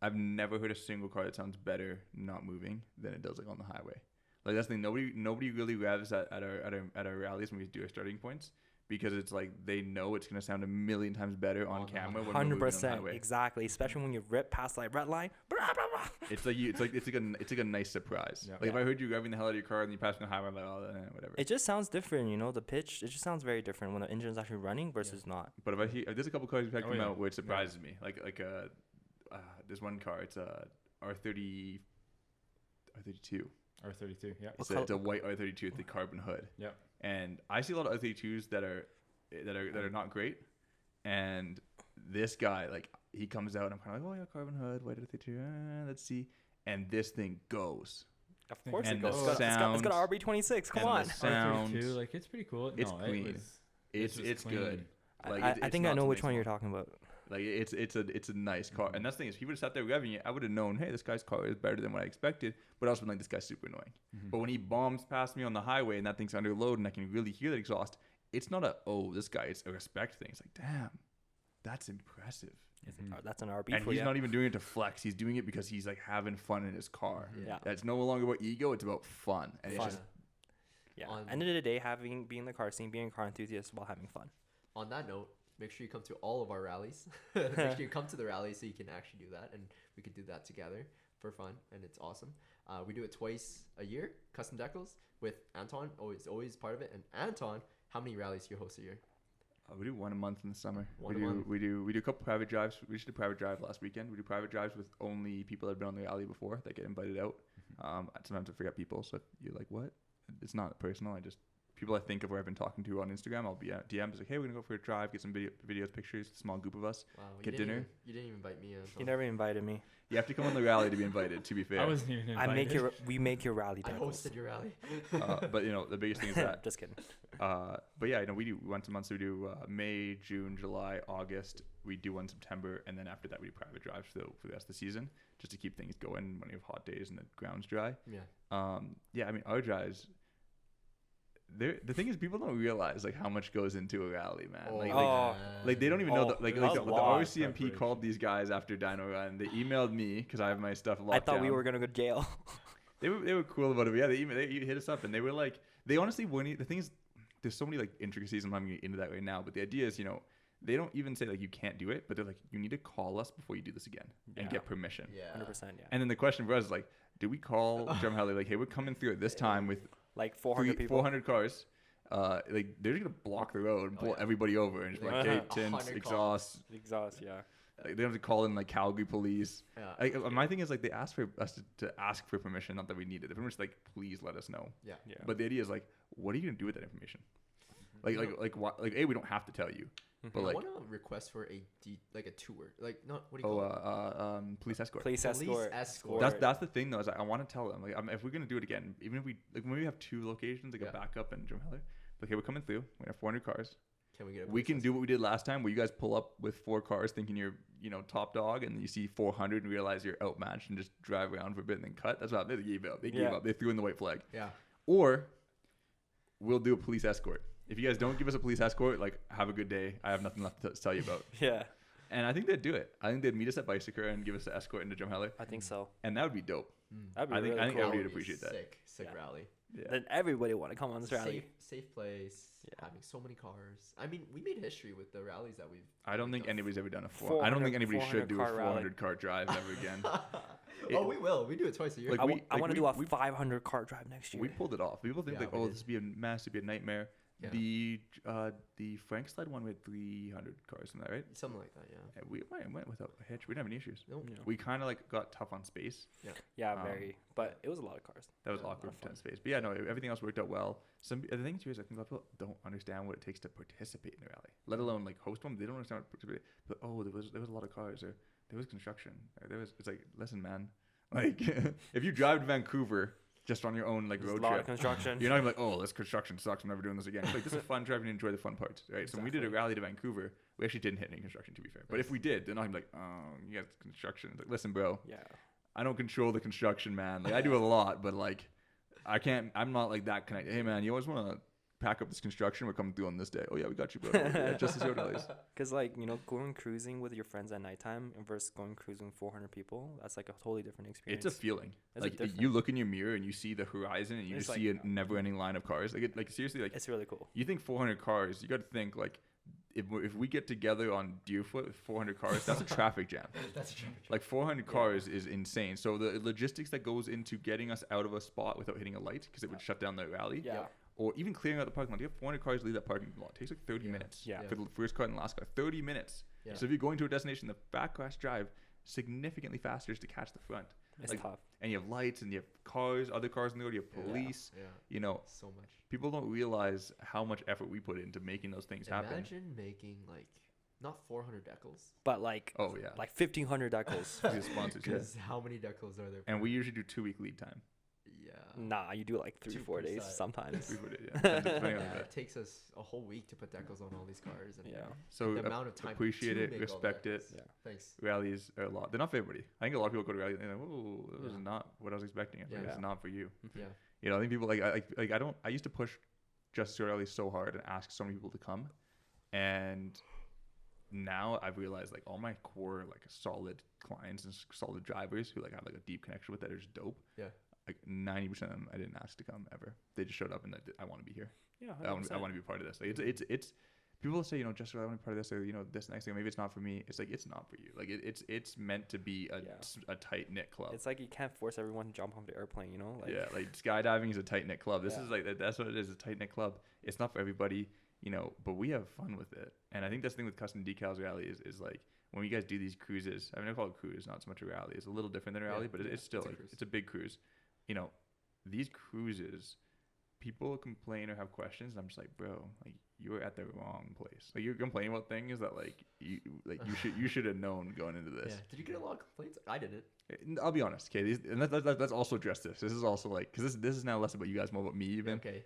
I've never heard a single car that sounds better not moving than it does like on the highway. Like that's the thing. Nobody really revs at our rallies when we do our starting points, because it's like they know it's gonna sound a million times better on camera when we're moving on the 100%. highway. Exactly. Especially when you rip past like red line. Blah, blah, blah. It's like a nice surprise. Yeah. Like if I heard you revving the hell out of your car and you passed on the highway, I'm like, oh, whatever. It just sounds different, the pitch. It just sounds very different when the engine's actually running versus not. But if there's a couple cars we've had Oh, come yeah. out where it surprises me. Like there's one car. It's a R32. R32, yeah. It's What a white R32 with the carbon hood. Yep. And I see a lot of R32s that are not great. And this guy, like, he comes out, and I'm kind of like, oh yeah, carbon hood, white architecture, let's see. And this thing goes. Of course And it the goes. It's got sound, a RB26. Come on. and the sound. R32, like it's pretty cool. It's no, clean. It was, It's clean. good. Like, I think I know which one you're talking about. Like it's a nice car, and that's the thing is, if he would have sat there revving it, I would have known, hey, this guy's car is better than what I expected. But I also been like, this guy's super annoying. But when he bombs past me on the highway and that thing's under load and I can really hear the exhaust, it's not this guy. It's a respect thing. It's like, damn, that's impressive. That's an RB And for he's you. not even doing it to flex. He's doing it because he's like having fun in his car. Yeah. That's no longer about ego. It's about fun. And Fun. it's just Yeah. On- End of the day, being in the car scene, being a car enthusiast while having fun. On that note, make sure you come to all of our rallies. Make sure you come to the rally so you can actually do that, and we could do that together for fun, and it's awesome. We do it twice a year, custom decals with Anton. Always part of it. And Anton, how many rallies do you host a year? we do one a month in the summer. One a month. We do a couple private drives. We just did a private drive last weekend. We do private drives with only people that have been on the rally before that get invited out. Sometimes I forget people, so if you're like, what? It's not personal. People I think of where I've been talking to on Instagram, I'll be at DMs like, hey, we're gonna go for a drive, get some videos, pictures, a small group of us. Wow, Get dinner. You didn't even invite me, Anton. You never invited me. You have to come on the rally to be invited. To be fair, I wasn't even invited. We make your rally. I decals. hosted your rally. but the biggest thing is that. Just kidding. But yeah, we do once a month. So we do May, June, July, August. We do one September, and then after that we do private drives for the rest of the season, just to keep things going when you have hot days and the ground's dry. Yeah. Our drives. The thing is, people don't realize like how much goes into a rally, man. Like they don't even know that. Like that's the a lot of RCMP called these guys after Dyno Run. They emailed me because I have my stuff locked I thought we down. were gonna go to jail. They were cool about it. But yeah, they hit us up and they were like, they honestly weren't. The thing is, there's so many like intricacies. I'm not going to get into that right now. But the idea is, they don't even say like you can't do it, but they're like, you need to call us before you do this again and get permission. Yeah. 100%. Yeah. And then the question for us is like, do we call Drumhelly like, hey, we're coming through at this time with Like 400 people. 400 cars. Like they're just gonna block the road and pull everybody over and just be like, hey, tints, 100 exhaust. Exhaust. Yeah. Like, they don't have to call in like Calgary police. Yeah. My thing is like they asked for us to ask for permission, not that we need it. They're pretty much like, please let us know. Yeah. Yeah. But the idea is like, what are you gonna do with that information? Like A, we don't have to tell you, but I like, want to request for a tour, like not what do you call it? police escort. Police escort. That's the thing though. Is I want to tell them like, if we're gonna do it again, even if we like when we have two locations, like a backup and Drumheller, okay, we're coming through. We have 400 cars. Can we get? We can do what we did last time, where you guys pull up with 4 cars, thinking you're top dog, and you see 400 and realize you're outmatched, and just drive around for a bit and then cut. That's what they gave up. They gave up. They threw in the white flag. Yeah. Or we'll do a police escort. If you guys don't give us a police escort, like, have a good day. I have nothing left to tell you about. Yeah. And I think they'd do it. I think they'd meet us at Bicycle and give us an escort into Drumheller. I think so. And that would be dope. That'd be I think really I think cool. everybody would That would be appreciate that. Sick Yeah. rally. Yeah. Then everybody want to come on this rally. Safe place. Yeah. Having so many cars. I mean, we made history with the rallies that we've. I don't think done. anybody's ever done a 400. I don't think anybody should do a 400 car rally. 400 car drive ever again. We will. We do it twice a year. Like, I want to do a we 500 car drive next year. We pulled it off. People think Yeah, like, we oh, did. this would be a mess. It'd be a nightmare. Yeah. The Frank sled one, we had 300 cars in that, right? Something like that. Yeah. Yeah, we went without a hitch. We didn't have any issues. Nope. Yeah. We kind of like got tough on space. Yeah, very. But it was a lot of cars. That was Yeah, awkward not for fun. space. But yeah, no, everything else worked out well. The thing too is I think a lot of people don't understand what it takes to participate in a rally, let alone like host one. They don't understand what participate. But there was a lot of cars, or there was construction, or it's like, listen, man, like if you drive to Vancouver just on your own like There's road a lot trip, of construction. you're not even like, oh, this construction sucks, I'm never doing this again. It's like, this is fun driving and enjoy the fun parts, right? So when we did a rally to Vancouver, we actually didn't hit any construction, to be fair. But if we did, they're not gonna be like, oh, you got construction. It's like, listen, bro, Yeah. I don't control the construction, man. Like I do a lot, but like I'm not like that connected. Hey man, you always want to pack up this construction, we're coming through on this day. Oh yeah, we got you, bro. Yeah, Justice Road rallies. Because, like, going cruising with your friends at nighttime versus going cruising with 400 people, that's like a totally different experience. It's a feeling. It's like different. you look in your mirror and you see the horizon and you It's just like- see a never-ending line of cars. Like seriously, like It's really cool. you think 400 cars, you got to think like if we get together on Deerfoot with 400 cars, that's a traffic jam. That's true. Like 400 cars is insane. So the logistics that goes into getting us out of a spot without hitting a light, because it would shut down the rally. Yeah. Or even clearing out the parking lot. You have 400 cars leave that parking lot. It takes like 30 minutes. Yeah. For the first car and the last car. 30 minutes. Yeah. So if you're going to a destination, the back crash drive significantly faster is to catch the front. It's tough. And you have lights and you have cars, other cars in the road, you have police. Yeah. You know, So much. people don't realize how much effort we put into making those things happen. Imagine making like Not 400 decals. but like Oh yeah. like 1,500 decals. These sponsors, yeah. Because how many decals are there? And per- we usually do 2-week lead time. Yeah. Nah, you do it like 3-4 days Superside. sometimes. We would it, yeah. Depending on Yeah, the- it takes us a whole week to put decals on all these cars. And Yeah. So the amount of time appreciate to it, make all respect it. decals. Yeah. Thanks. Rallies are a lot. They're not for everybody. I think a lot of people go to rallies and they're like, "Oh, this is Yeah. not what I was expecting. Yeah. It's not for you." Yeah. You know, I think people I used to push Justice rallies so hard and ask so many people to come, and now I've realized like all my core like solid clients and solid drivers who like have like a deep connection with that are just dope. Yeah. Like 90% of them I didn't ask to come ever. They just showed up and I want to be here. Yeah, I want to be a part of this. Like it's people say, you know, just I want to be part of this, or you know, this next thing. Maybe it's not for me. It's like it's not for you. Like it's meant to be a tight knit club. It's like you can't force everyone to jump off the airplane, you know? Like, Yeah, like skydiving is a tight knit club. This Yeah. is like that's what it is, a tight knit club. It's not for everybody, you know, but we have fun with it. And I think that's the thing with custom decals rally is like when you guys do these cruises. I mean, I call it cruise, not so much a rally. It's a little different than a rally, Yeah, but yeah, it's still it's a like cruise. it's a big cruise. You know, these cruises, people complain or have questions, and I'm just like, bro, like you're at the wrong place. Like you're complaining about things that like you should have known going into this. Yeah. Did you get a lot of complaints? I didn't. I'll be honest, okay. And let's also address this. This is also like because this is now less about you guys, more about me even. Okay.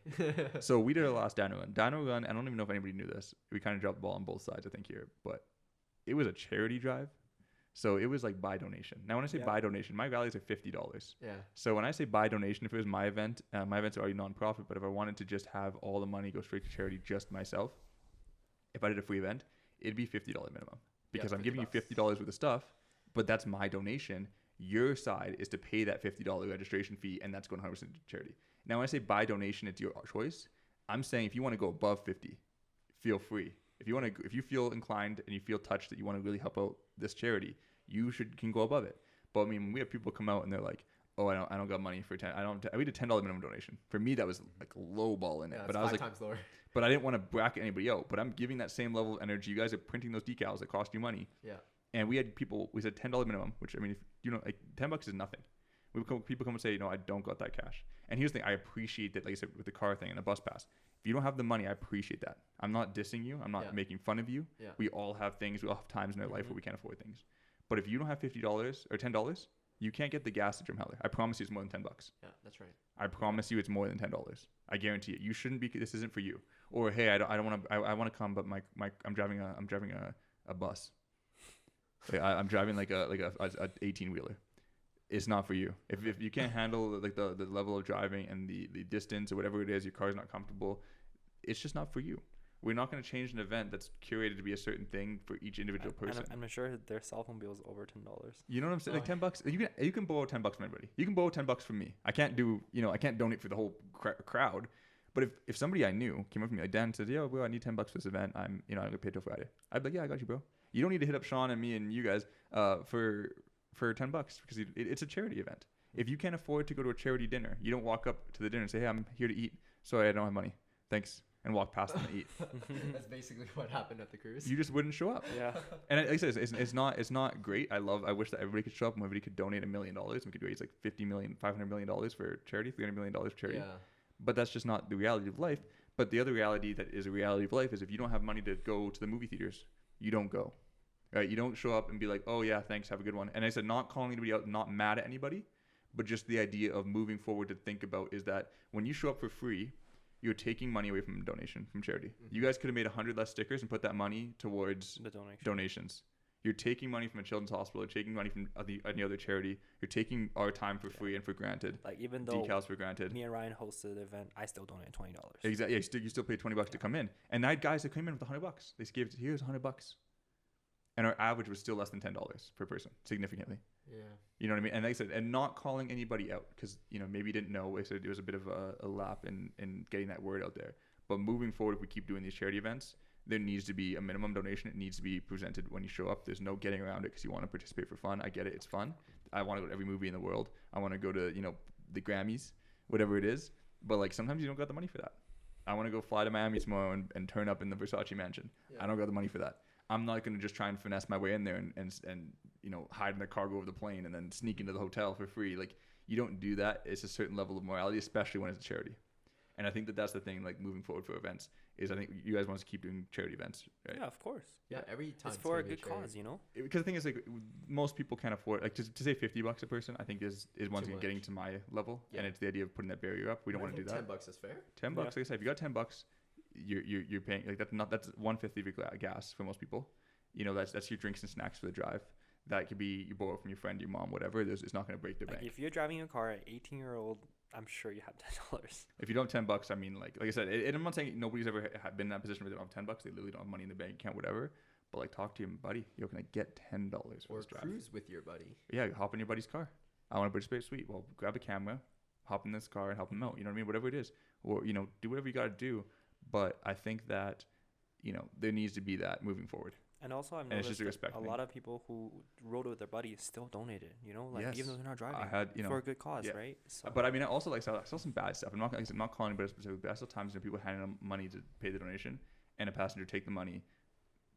So we did our last dyno run. Dyno run. I don't even know if anybody knew this. We kind of dropped the ball on both sides, I think here, but it was a charity drive, so it was like by donation. Now when I say Yeah. by donation, my rallies are $50. Yeah. So when I say by donation, if it was my event, my events are already non-profit. But if I wanted to just have all the money go straight to charity, just myself, if I did a free event, it'd be $50 minimum because Yeah, I'm giving you $50. $50 worth of stuff, but that's my donation. Your side is to pay that $50 registration fee, and that's going 100% to charity. Now, when I say by donation, it's your choice. I'm saying if you want to go above 50, feel free. If you feel inclined and you feel touched that you want to really help out this charity, you can go above it. But I mean, when we have people come out and they're like, "Oh, I don't got money for 10. We did $10 minimum donation. For me, that was like a low ball in it. Yeah, But it's I was 5 like, times lower. but I didn't want to bracket anybody out. But I'm giving that same level of energy. You guys are printing those decals that cost you money. Yeah. And we had people, we said $10 minimum, which I mean, if you know, like $10 is nothing. People come and say, you know, I don't got that cash. And here's the thing, I appreciate that, like I said, with the car thing and the bus pass. If you don't have the money, I appreciate that. I'm not dissing you. I'm not Yeah. making fun of you. Yeah. We all have things. We all have times in our life where we can't afford things. But if you don't have $50 or $10, you can't get the gas at Drumheller. I promise you it's more than $10. Yeah, that's right. I promise you it's more than $10. I guarantee it. You shouldn't be. This isn't for you. Or hey, I don't want to. I want to come, but I'm driving a bus. Like, I'm driving like a 18-wheeler. It's not for you. If you can't handle like the level of driving and the distance or whatever it is, your car's not comfortable. It's just not for you. We're not going to change an event that's curated to be a certain thing for each individual person. I'm sure their cell phone bill is over $10. You know what I'm saying? Like $10. You can borrow $10 from anybody. You can borrow $10 from me. I can't donate for the whole crowd. But if somebody I knew came up to me like Dan says, "Yo, bro, I need $10 for this event. I'm gonna pay till Friday." I'd be like, "Yeah, I got you, bro. You don't need to hit up Shawn and me and you guys for $10 because it's a charity event. If you can't afford to go to a charity dinner, you don't walk up to the dinner and say, "Hey, I'm here to eat. Sorry, I don't have money. Thanks." And walk past them and eat. That's basically what happened at the cruise. You just wouldn't show up. Yeah. And like I said, it's not great. I wish that everybody could show up and everybody could donate $1 million. And we could raise like $50 million, $500 million for charity, $300 million for charity. Yeah. But that's just not the reality of life. But the other reality that is a reality of life is if you don't have money to go to the movie theaters, you don't go. Right? You don't show up and be like, "Oh yeah, thanks, have a good one." And I said, not calling anybody out, not mad at anybody, but just the idea of moving forward to think about is that when you show up for free, you're taking money away from a donation, from charity. Mm-hmm. You guys could have made 100 less stickers and put that money towards The donation. donations. You're taking money from a children's hospital. You're taking money from any other charity. You're taking our time for free and for granted. Like even though Decals for granted. me and Ryan hosted the event, I still donated $20. Exactly. Yeah, you still pay $20 to come in. And I had guys that came in with $100. They gave here's $100. And our average was still less than $10 per person, significantly. Yeah. You know what I mean? And like I said, and not calling anybody out because, maybe you didn't know. I said it was a bit of a lap in getting that word out there. But moving forward, if we keep doing these charity events, there needs to be a minimum donation. It needs to be presented when you show up. There's no getting around it because you want to participate for fun. I get it. It's fun. I want to go to every movie in the world. I want to go to, the Grammys, whatever it is. But like sometimes you don't got the money for that. I want to go fly to Miami tomorrow and turn up in the Versace mansion. Yeah. I don't got the money for that. I'm not going to just try and finesse my way in there and hide in the cargo of the plane and then sneak into the hotel for free. Like, you don't do that. It's a certain level of morality, especially when it's a charity. And I think that that's the thing, like moving forward for events, is I think you guys want us to keep doing charity events, right? Yeah, of course. Yeah, every time It's for a good cause, you know. Because the thing is, like, most people can't afford, like, to say $50 a person, I think is once again much. getting to my level, Yeah. and it's the idea of putting that barrier up. We don't want to do that. $10 is fair. $10, like I said, if you got $10, you're paying, like, that's 1/5 of your gas for most people. You know, that's your drinks and snacks for the drive. That could be you borrow from your friend, your mom, whatever. It's not going to break the bank. If you're driving a car at 18-year-old, I'm sure you have $10. If you don't have $10, I mean, like I said, and I'm not saying nobody's ever been in that position where they don't have $10. They literally don't have money in the bank account, whatever. But like, talk to your buddy. You're gonna get $10 for Or this drive. cruise with your buddy. Yeah, hop in your buddy's car. I want to participate. Sweet. Well, grab a camera, hop in this car, and help him out. You know what I mean? Whatever it is, or do whatever you got to do. But I think that there needs to be that moving forward. And also, I've And it's just noticed a respect a thing. lot of people who rode with their buddies still donated. Like Yes. even though they're not driving, I had for a good cause, yeah. right? So. But I mean, I also I saw some bad stuff. I'm not calling anybody specifically, but I saw times people handing them money to pay the donation, and a passenger take the money,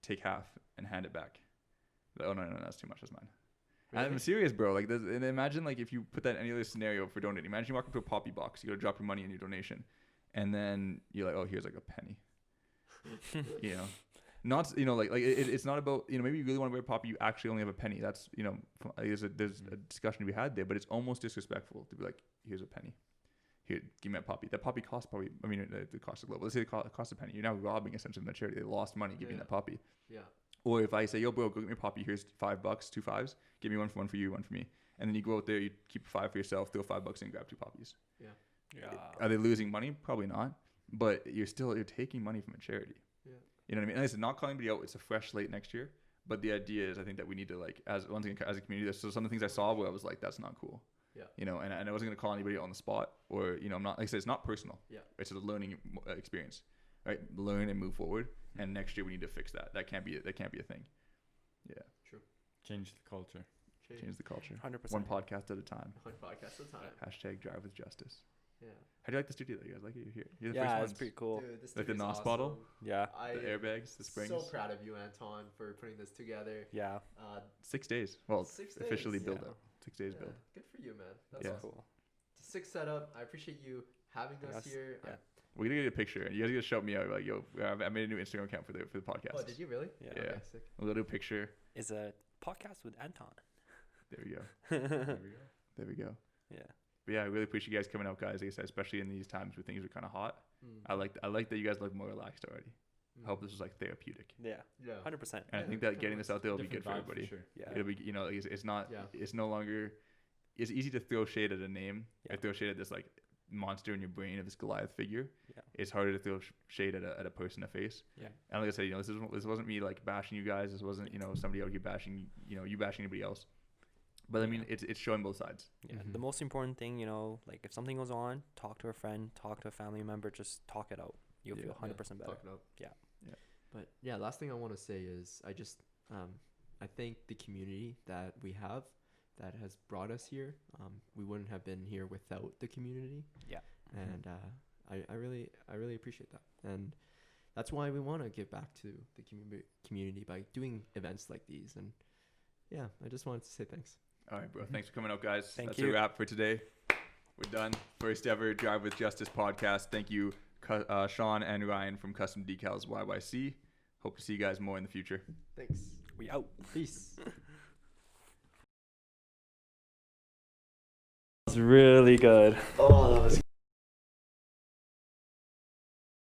take half, and hand it back. Like, oh no, that's too much. That's mine. Really? I'm serious, bro. Like, and imagine like if you put that in any other scenario for donating. Imagine you walk into a poppy box, you go to drop your money in your donation, and then you're like, oh, here's like a penny. Not it's not about maybe you really want to wear a poppy, you actually only have a penny. That's there's a discussion to be had there, but it's almost disrespectful to be like, here's a penny, here, give me a poppy. That poppy costs probably, the cost of global. Let's say it costs a penny. You're now robbing essentially the charity. They lost money giving that poppy. Yeah. Or if I say, yo, bro, go get me a poppy. Here's $5, 2 5s. Give me one for you, one for me. And then you go out there, you keep 5 for yourself, throw $5 in, grab 2 poppies. Yeah. Are they losing money? Probably not. But you're taking money from a charity. Yeah. You know what I mean? And it's not calling anybody out. It's a fresh slate next year. But the idea is, I think that we need to as a community. So some of the things I saw where I was like, that's not cool. Yeah. And I wasn't gonna call anybody on the spot, or I'm not, like I said, it's not personal. Yeah. It's a learning experience, right? Learn and move forward. And next year we need to fix that. That can't be a thing. Yeah. True. Change the culture. Change the culture. 100%. One podcast at a time. One podcast at a time. Hashtag DriveWithJustice. Yeah. How do you like the studio? Though? You guys like it? You're here. You're the Yeah, first it's ones. pretty cool. Dude, this Like the thing is NOS awesome. bottle? Yeah. I The airbags, the springs. so proud of you, Anton, for putting this together. Yeah. 6 days. Well, 6 officially days, build yeah. it. 6 days Yeah. build. Good for you, man. That's Yeah. awesome. Cool. It's a sick setup. I appreciate you having us Yes. here. Yeah. We're gonna get a picture. You guys gotta shout me out. Like, yo, I made a new Instagram account for the podcast. Oh, did you really? Yeah. Yeah. Okay, sick. We'll do a picture. Is a podcast with Anton. There we go. There we go. There we go. Yeah. But yeah, I really appreciate you guys coming out, guys. Like I said, especially in these times where things are kind of hot. I like that you guys look more relaxed already. I hope this was like therapeutic. Yeah. Yeah. 100%. And I Yeah, think that kinda getting this out there will be good Different for vibe everybody. sure. Yeah. It'll be, it's not, Yeah. it's no longer, it's easy to throw shade at a name, Yeah. or throw shade at this like monster in your brain of this Goliath figure. Yeah. It's harder to throw shade at a person, a face. Yeah. And like I said, this wasn't me like bashing you guys. This wasn't, somebody out here bashing, you bashing anybody else. But I mean, it's showing both sides. Yeah. The most important thing, like if something goes on, talk to a friend, talk to a family member, just talk it out. You'll Yeah. feel 100% better. Talk it up. Yeah. Yeah. But yeah, last thing I want to say is I think the community that we have that has brought us here, we wouldn't have been here without the community. Yeah. And I really appreciate that. And that's why we want to give back to the community by doing events like these. And yeah, I just wanted to say thanks. All right, bro. Thanks for coming out, guys. Thank That's you. a wrap for today. We're done. First ever Drive with Justice podcast. Thank you, Shawn and Ryan from Custom Decals YYC. Hope to see you guys more in the future. Thanks. We out. Peace. It's really good. Oh, that was